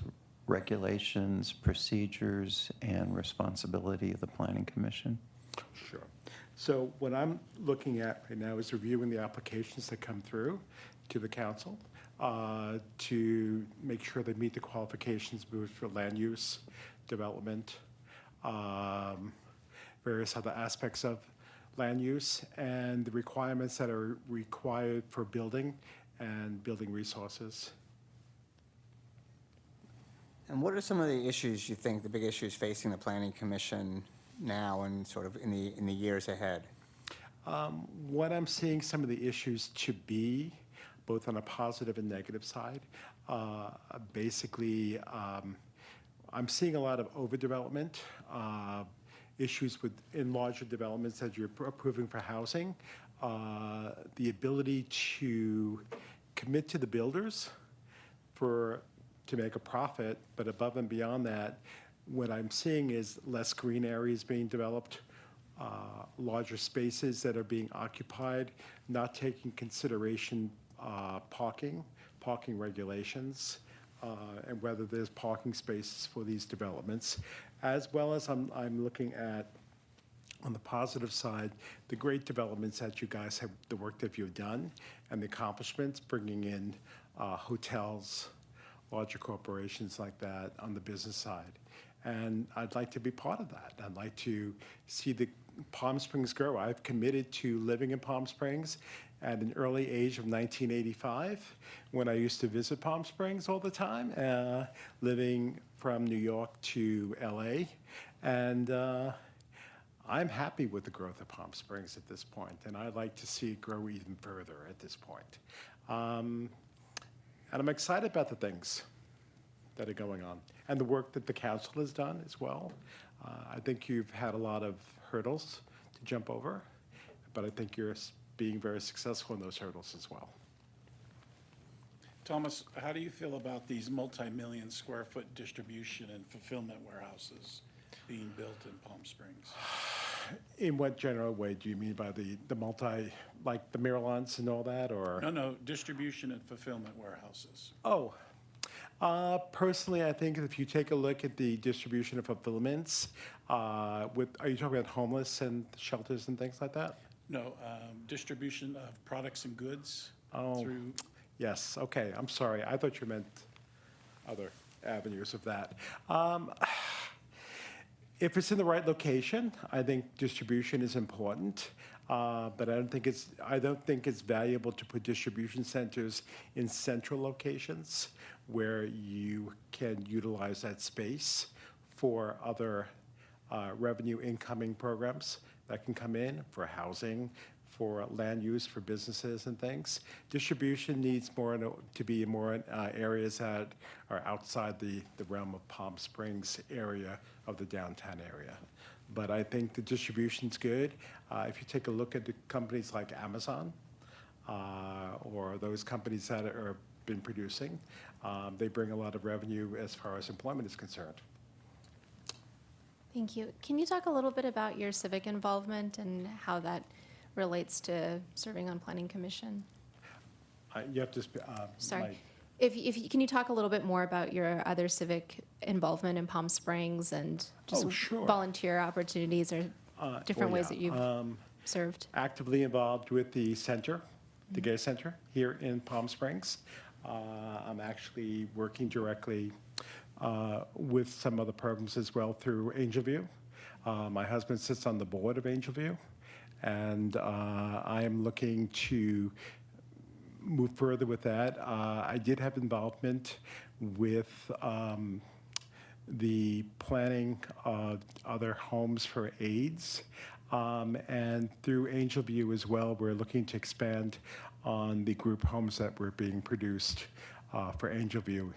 regulations, procedures, and responsibility of the Planning Commission? Sure. So what I'm looking at right now is reviewing the applications that come through to the council to make sure they meet the qualifications both for land use, development, various other aspects of land use, and the requirements that are required for building and building resources. And what are some of the issues you think, the big issues facing the Planning Commission now and sort of in the years ahead? What I'm seeing some of the issues to be, both on a positive and negative side, basically, I'm seeing a lot of overdevelopment, issues in larger developments that you're approving for housing, the ability to commit to the builders to make a profit, but above and beyond that, what I'm seeing is less green areas being developed, larger spaces that are being occupied, not taking consideration parking regulations, and whether there's parking spaces for these developments, as well as I'm looking at, on the positive side, the great developments that you guys have, the work that you've done, and the accomplishments, bringing in hotels, larger corporations like that on the business side. And I'd like to be part of that. I'd like to see the Palm Springs grow. I've committed to living in Palm Springs at an early age of 1985, when I used to visit Palm Springs all the time, living from New York to LA. And I'm happy with the growth of Palm Springs at this point, and I'd like to see it grow even further at this point. And I'm excited about the things that are going on and the work that the council has done as well. I think you've had a lot of hurdles to jump over, but I think you're being very successful in those hurdles as well. Thomas, how do you feel about these multi-million square foot distribution and fulfillment warehouses being built in Palm Springs? In what general way do you mean by the multi, like the Miralons and all that, or? No, distribution and fulfillment warehouses. Oh, personally, I think if you take a look at the distribution of fulfillments, are you talking about homeless and shelters and things like that? No, distribution of products and goods Oh. through, Yes, okay, I'm sorry. I thought you meant other avenues of that. If it's in the right location, I think distribution is important, but I don't think it's valuable to put distribution centers in central locations where you can utilize that space for other revenue incoming programs that can come in for housing, for land use, for businesses and things. Distribution needs to be more in areas that are outside the realm of Palm Springs area of the downtown area. But I think the distribution's good. If you take a look at the companies like Amazon, or those companies that are been producing, they bring a lot of revenue as far as employment is concerned. Thank you. Can you talk a little bit about your civic involvement and how that relates to serving on Planning Commission? You have to, Sorry. Can you talk a little bit more about your other civic involvement in Palm Springs and just Oh, sure. volunteer opportunities or different ways that you've served? actively involved with the center, the Gay Center here in Palm Springs. I'm actually working directly with some other programs as well through Angel View. My husband sits on the board of Angel View, and I am looking to move further with that. I did have involvement with the planning of other homes for AIDS. And through Angel View as well, we're looking to expand on the group homes that were being produced for Angel View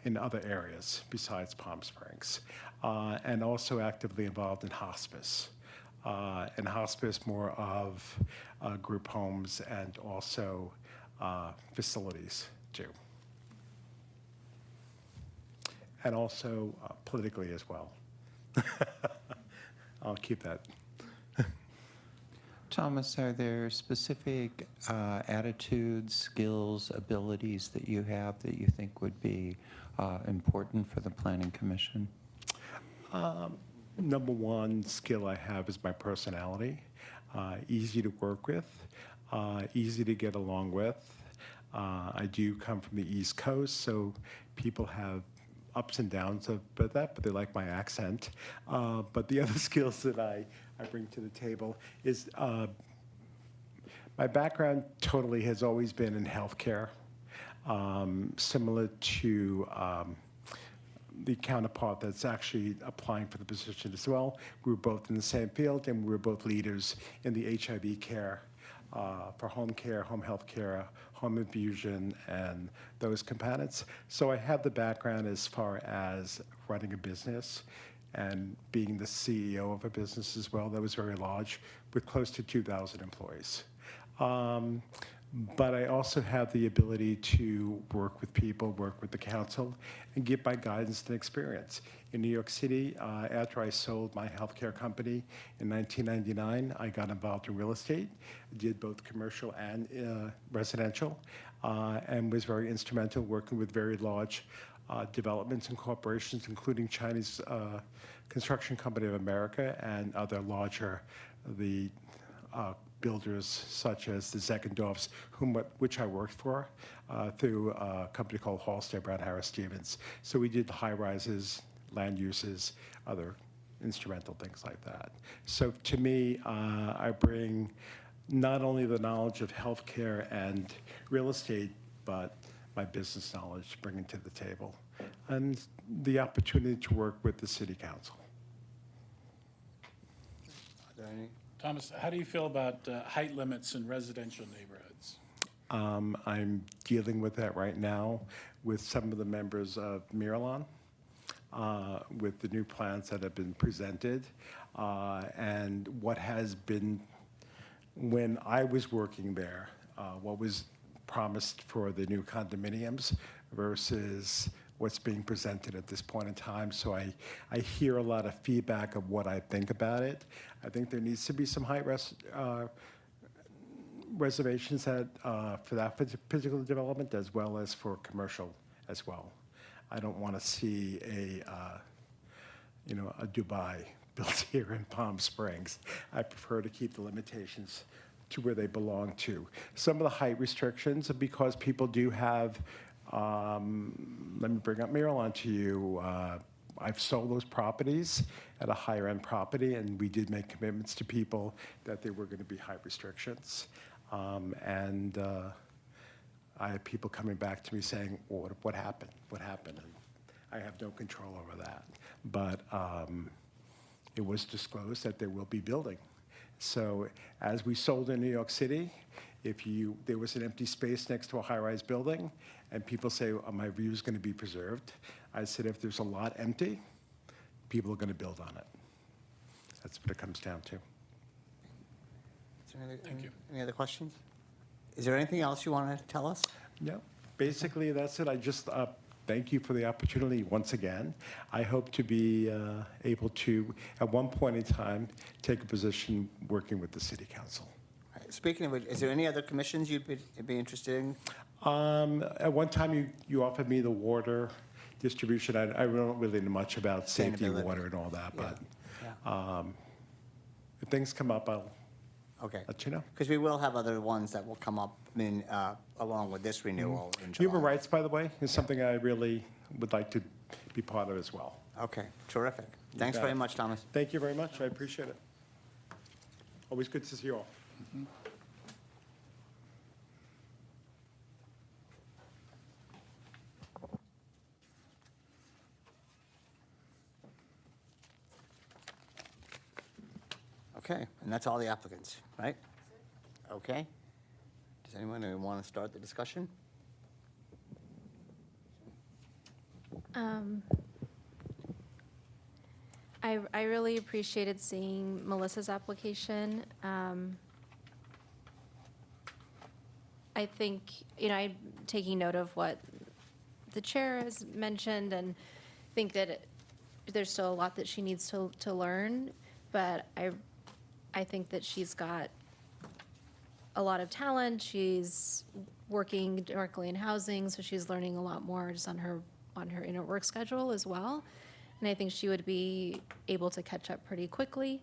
in other areas besides Palm Springs. And also actively involved in hospice. And hospice more of group homes and also facilities too. And also politically as well. I'll keep that. Thomas, are there specific attitudes, skills, abilities that you have that you think would be important for the Planning Commission? Number one skill I have is my personality. Easy to work with, easy to get along with. I do come from the East Coast, so people have ups and downs of that, but they like my accent. But the other skills that I bring to the table is my background totally has always been in healthcare, similar to the counterpart that's actually applying for the position as well. We were both in the same field, and we were both leaders in the HIV care for home care, home health care, home infusion, and those components. So I have the background as far as running a business and being the CEO of a business as well that was very large with close to 2,000 employees. But I also have the ability to work with people, work with the council, and give my guidance and experience. In New York City, after I sold my healthcare company in 1999, I got involved in real estate, did both commercial and residential, and was very instrumental working with very large developments and corporations, including Chinese Construction Company of America and other larger, builders such as the Zeckendorfs, which I worked for through a company called Halstead Brown Harris Stevens. So we did high rises, land uses, other instrumental things like that. So to me, I bring not only the knowledge of healthcare and real estate, but my business knowledge bringing to the table, and the opportunity to work with the city council. Are there any? Thomas, how do you feel about height limits in residential neighborhoods? I'm dealing with that right now with some of the members of Miralon, with the new plans that have been presented. And what has been, when I was working there, what was promised for the new condominiums versus what's being presented at this point in time. So I hear a lot of feedback of what I think about it. I think there needs to be some height reservations that, for that particular development as well as for commercial as well. I don't want to see a Dubai built here in Palm Springs. I prefer to keep the limitations to where they belong to. Some of the height restrictions are because people do have, let me bring up Miralon to you. I've sold those properties at a higher end property, and we did make commitments to people that there were going to be height restrictions. And I had people coming back to me saying, well, what happened? What happened? And I have no control over that. But it was disclosed that there will be building. So as we sold in New York City, there was an empty space next to a high-rise building, and people say, oh, my view is going to be preserved. I said, if there's a lot empty, people are going to build on it. That's what it comes down to. Thank you. Any other questions? Is there anything else you want to tell us? No, basically that's it. I just thank you for the opportunity once again. I hope to be able to, at one point in time, take a position working with the city council. Right. Speaking of which, is there any other commissions you'd be interested in? At one time, you offered me the water distribution. I don't really know much about safety, Sustainability. water, and all that, Yeah. but Yeah. if things come up, I'll Okay. let you know. Because we will have other ones that will come up along with this renewal in July. Human rights, by the way, is something I really would like to be part of as well. Okay, terrific. Thanks got very it. much, Thomas. Thank you very much. I appreciate it. Always good to see you all. Okay, and that's all the applicants, right? Okay. Does anyone want to start the discussion? I really appreciated seeing Melissa's application. I think, I'm taking note of what the chair has mentioned and think that there's still a lot that she needs to learn, but I think that she's got a lot of talent. She's working directly in housing, so she's learning a lot more just on her inner work schedule as well. And I think she would be able to catch up pretty quickly.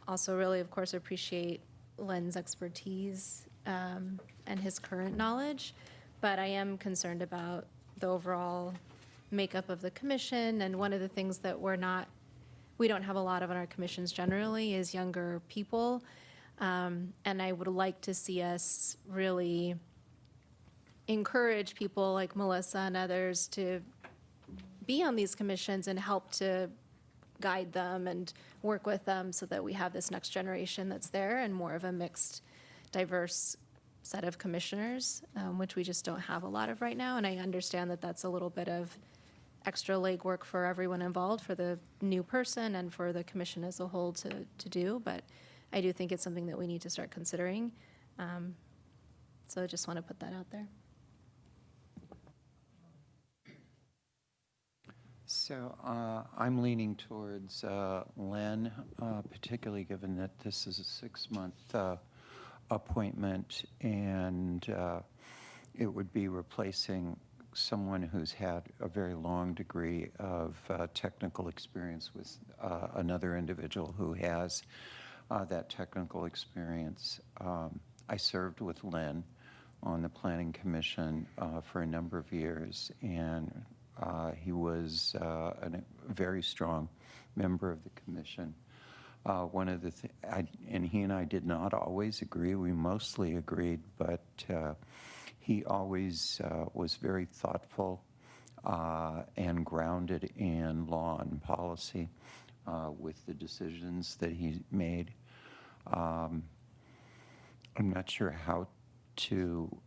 Also really, of course, appreciate Len's expertise and his current knowledge. But I am concerned about the overall makeup of the commission. And one of the things that we don't have a lot of on our commissions generally is younger people. And I would like to see us really encourage people like Melissa and others to be on these commissions and help to guide them and work with them so that we have this next generation that's there and more of a mixed, diverse set of commissioners, which we just don't have a lot of right now. And I understand that that's a little bit of extra legwork for everyone involved, for the new person and for the commission as a whole to do. But I do think it's something that we need to start considering. So I just want to put that out there. So I'm leaning towards Len, particularly given that this is a 6-month appointment, and it would be replacing someone who's had a very long degree of technical experience with another individual who has that technical experience. I served with Len on the Planning Commission for a number of years, and he was a very strong member of the commission. One of the and he and I did not always agree. We mostly agreed, but he always was very thoughtful and grounded in law and policy with the decisions that he made. I'm not sure how to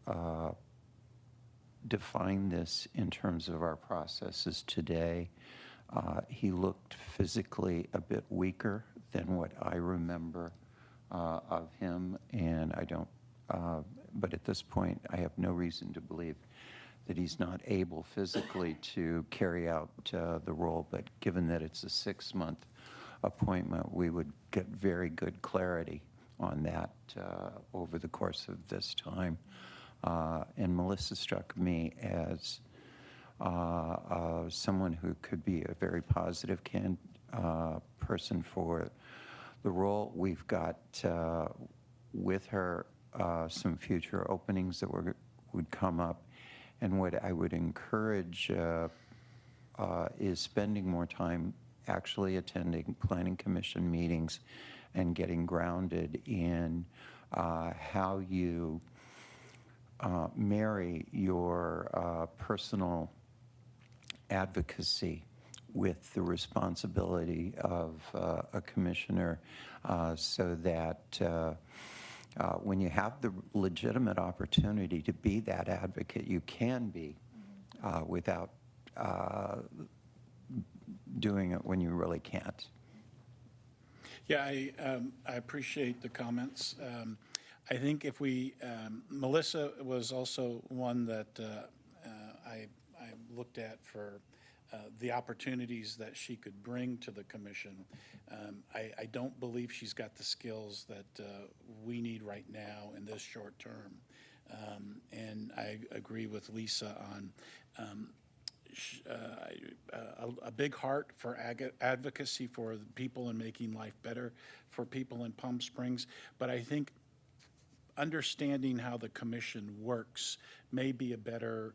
define this in terms of our processes today. He looked physically a bit weaker than what I remember of him, and I don't, but at this point, I have no reason to believe that he's not able physically to carry out the role, but given that it's a 6-month appointment, we would get very good clarity on that over the course of this time. And Melissa struck me as someone who could be a very positive person for the role. We've got with her some future openings that would come up, and what I would encourage is spending more time actually attending Planning Commission meetings and getting grounded in how you marry your personal advocacy with the responsibility of a commissioner, so that when you have the legitimate opportunity to be that advocate, you can be without doing it when you really can't. Yeah, I appreciate the comments. I think if we, Melissa was also one that I looked at for the opportunities that she could bring to the commission. I don't believe she's got the skills that we need right now in this short term. And I agree with Lisa on a big heart for advocacy for the people and making life better for people in Palm Springs. But I think understanding how the commission works may be a better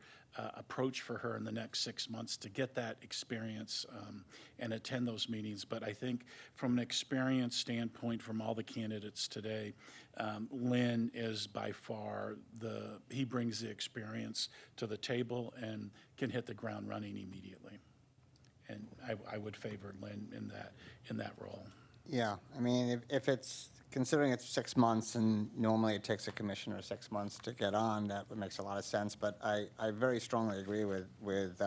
approach for her in the next 6 months to get that experience and attend those meetings. But I think from an experience standpoint, from all the candidates today, Lynn is by far he brings the experience to the table and can hit the ground running immediately. And I would favor Lynn in that role. Yeah, I mean, if it's, considering it's 6 months, and normally it takes a commissioner 6 months to get on, that makes a lot of sense. But I very strongly agree with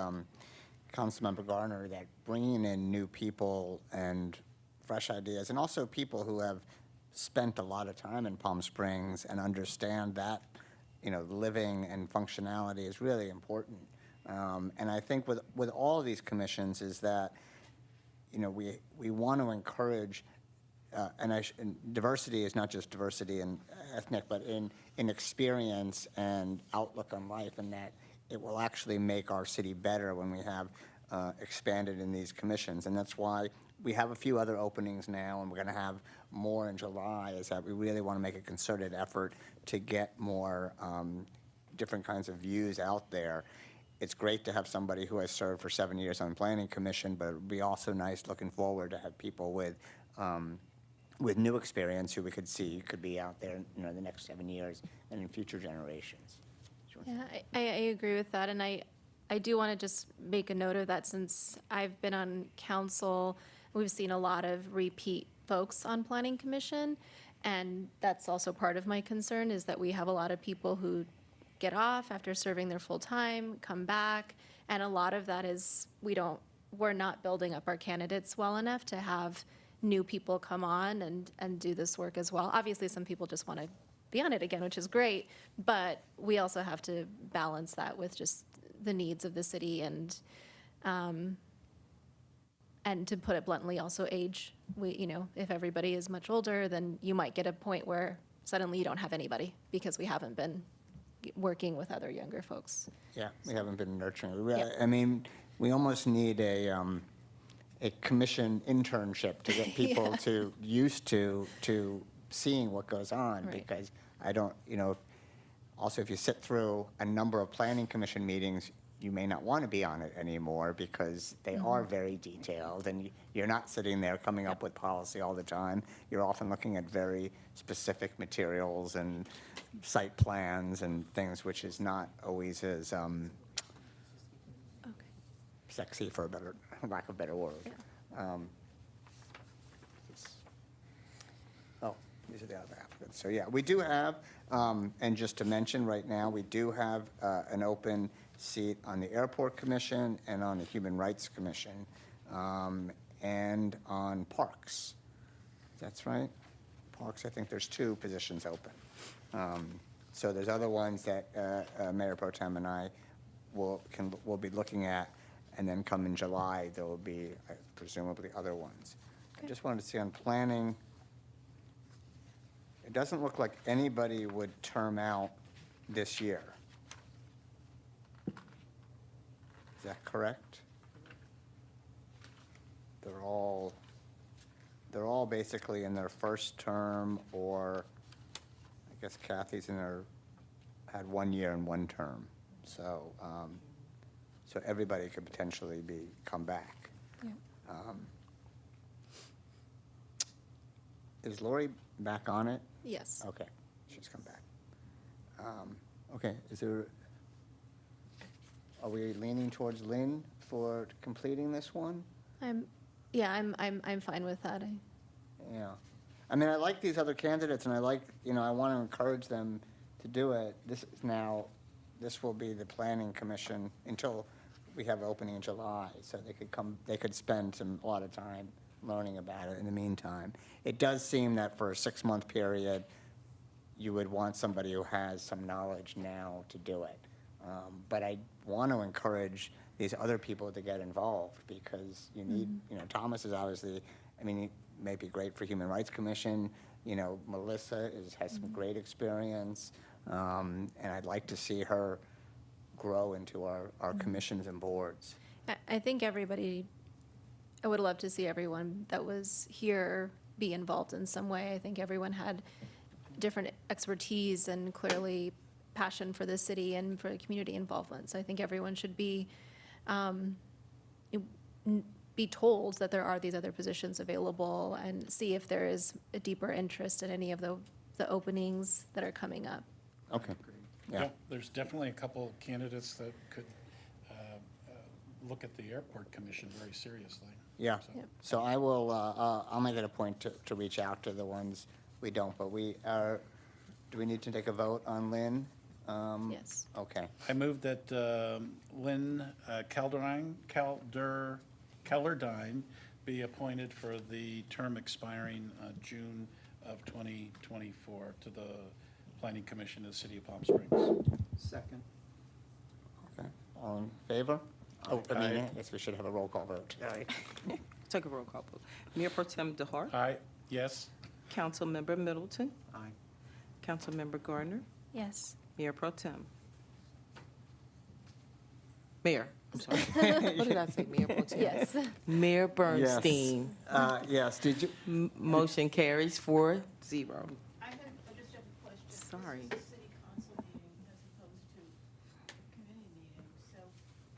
Councilmember Garner that bringing in new people and fresh ideas, and also people who have spent a lot of time in Palm Springs and understand that, living and functionality is really important. And I think with all of these commissions is that, we want to encourage, and diversity is not just diversity in ethnic, but in experience and outlook on life, and that it will actually make our city better when we have expanded in these commissions. And that's why we have a few other openings now, and we're going to have more in July, is that we really want to make a concerted effort to get more different kinds of views out there. It's great to have somebody who has served for 7 years on the Planning Commission, but it would be also nice looking forward to have people with new experience who we could see could be out there, the next 7 years and in future generations. Yeah, I agree with that, and I do want to just make a note of that. Since I've been on council, we've seen a lot of repeat folks on Planning Commission, and that's also part of my concern, is that we have a lot of people who get off after serving their full time, come back, and a lot of that is we're not building up our candidates well enough to have new people come on and do this work as well. Obviously, some people just want to be on it again, which is great, but we also have to balance that with just the needs of the city and to put it bluntly, also age. If everybody is much older, then you might get a point where suddenly you don't have anybody because we haven't been working with other younger folks. Yeah, we haven't been nurturing. Yeah. I mean, we almost need a commission internship to get people Yeah. to used to seeing what goes on, Right. because I don't, also if you sit through a number of planning commission meetings, you may not want to be on it anymore because they are very detailed, and you're not sitting there coming up with policy all the time. You're often looking at very specific materials and site plans and things, which is not always as sexy, for lack of a better word. These are the other applicants. So yeah, we do have, and just to mention right now, we do have an open seat on the Airport Commission and on the Human Rights Commission, and on Parks. That's right? Parks, I think there's 2 positions open. So there's other ones that Mayor Pro Tem and I will be looking at, and then come in July, there will be presumably other ones. I just wanted to see on planning, it doesn't look like anybody would term out this year. Is that correct? They're all basically in their first term, or I guess Kathy's had 1 year and 1 term. So, so everybody could potentially come back. Yeah. Is Lori back on it? Yes. Okay, she's come back. Okay, are we leaning towards Lynn for completing this one? I'm fine with that. Yeah. I mean, I like these other candidates, and I want to encourage them to do it. This will be the Planning Commission until we have opening in July, so they could spend a lot of time learning about it in the meantime. It does seem that for a 6-month period, you would want somebody who has some knowledge now to do it. But I want to encourage these other people to get involved, because you need, you know, Thomas is obviously, I mean, he may be great for Human Rights Commission, you know, Melissa has some great experience, and I'd like to see her grow into our commissions and boards. I think everybody, I would love to see everyone that was here be involved in some way. I think everyone had different expertise and clearly passion for the city and for community involvement. So I think everyone should be told that there are these other positions available and see if there is a deeper interest in any of the openings that are coming up. Okay. Yeah. There's definitely a couple candidates that could look at the airport commission very seriously. Yeah, So- Yep. so I will, I'll make it a point to reach out to the ones we don't, but we are, do we need to take a vote on Lynn? Yes. Okay, I move that Lynn Kellerdine be appointed for the term expiring June of 2024 to the Planning Commission of the City of Palm Springs. Second. okay, all in favor? Oh, I mean, Aye. I guess we should have a roll call vote. Take a roll call vote. Mayor Pro Tem DeHart, Aye, yes? Councilmember Middleton, Aye. Councilmember Gardner, Yes. Mayor Pro Tem. Mayor, I'm sorry. What did I say, Mayor Pro Tem? Yes. Mayor Bernstein. Yes, did you, Motion carries 4-0. I just have a question. Sorry. This is a city council meeting as opposed to a committee meeting, so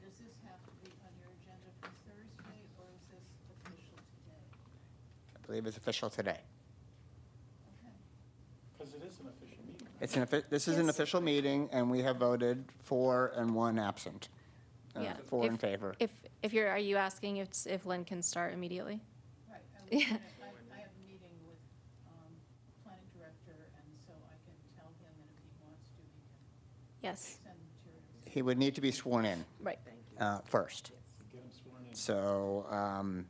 does this have to be on your agenda for Thursday, or is this official today? I believe it's official today. Okay. Because it is an official meeting. It's this is an official meeting, and we have voted 4 and 1 absent. Yeah. 4 in favor. If you're, are you asking if Lynn can start immediately? Right, Yeah. I have a meeting with planning director, and so I can tell him, and if he wants to, he can Yes. send materials. He would need to be sworn in Right. first. Get them sworn in. So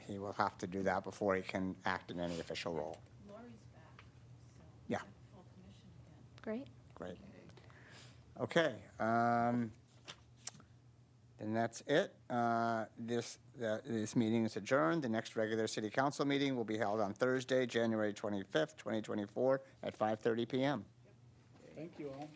he will have to do that before he can act in any official role. Lori's back, so. Yeah. we have full commission again. Great. Great. Okay. Then that's it. This meeting is adjourned. The next regular city council meeting will be held on Thursday, January 25th, 2024, at 5:30 PM. Thank you all.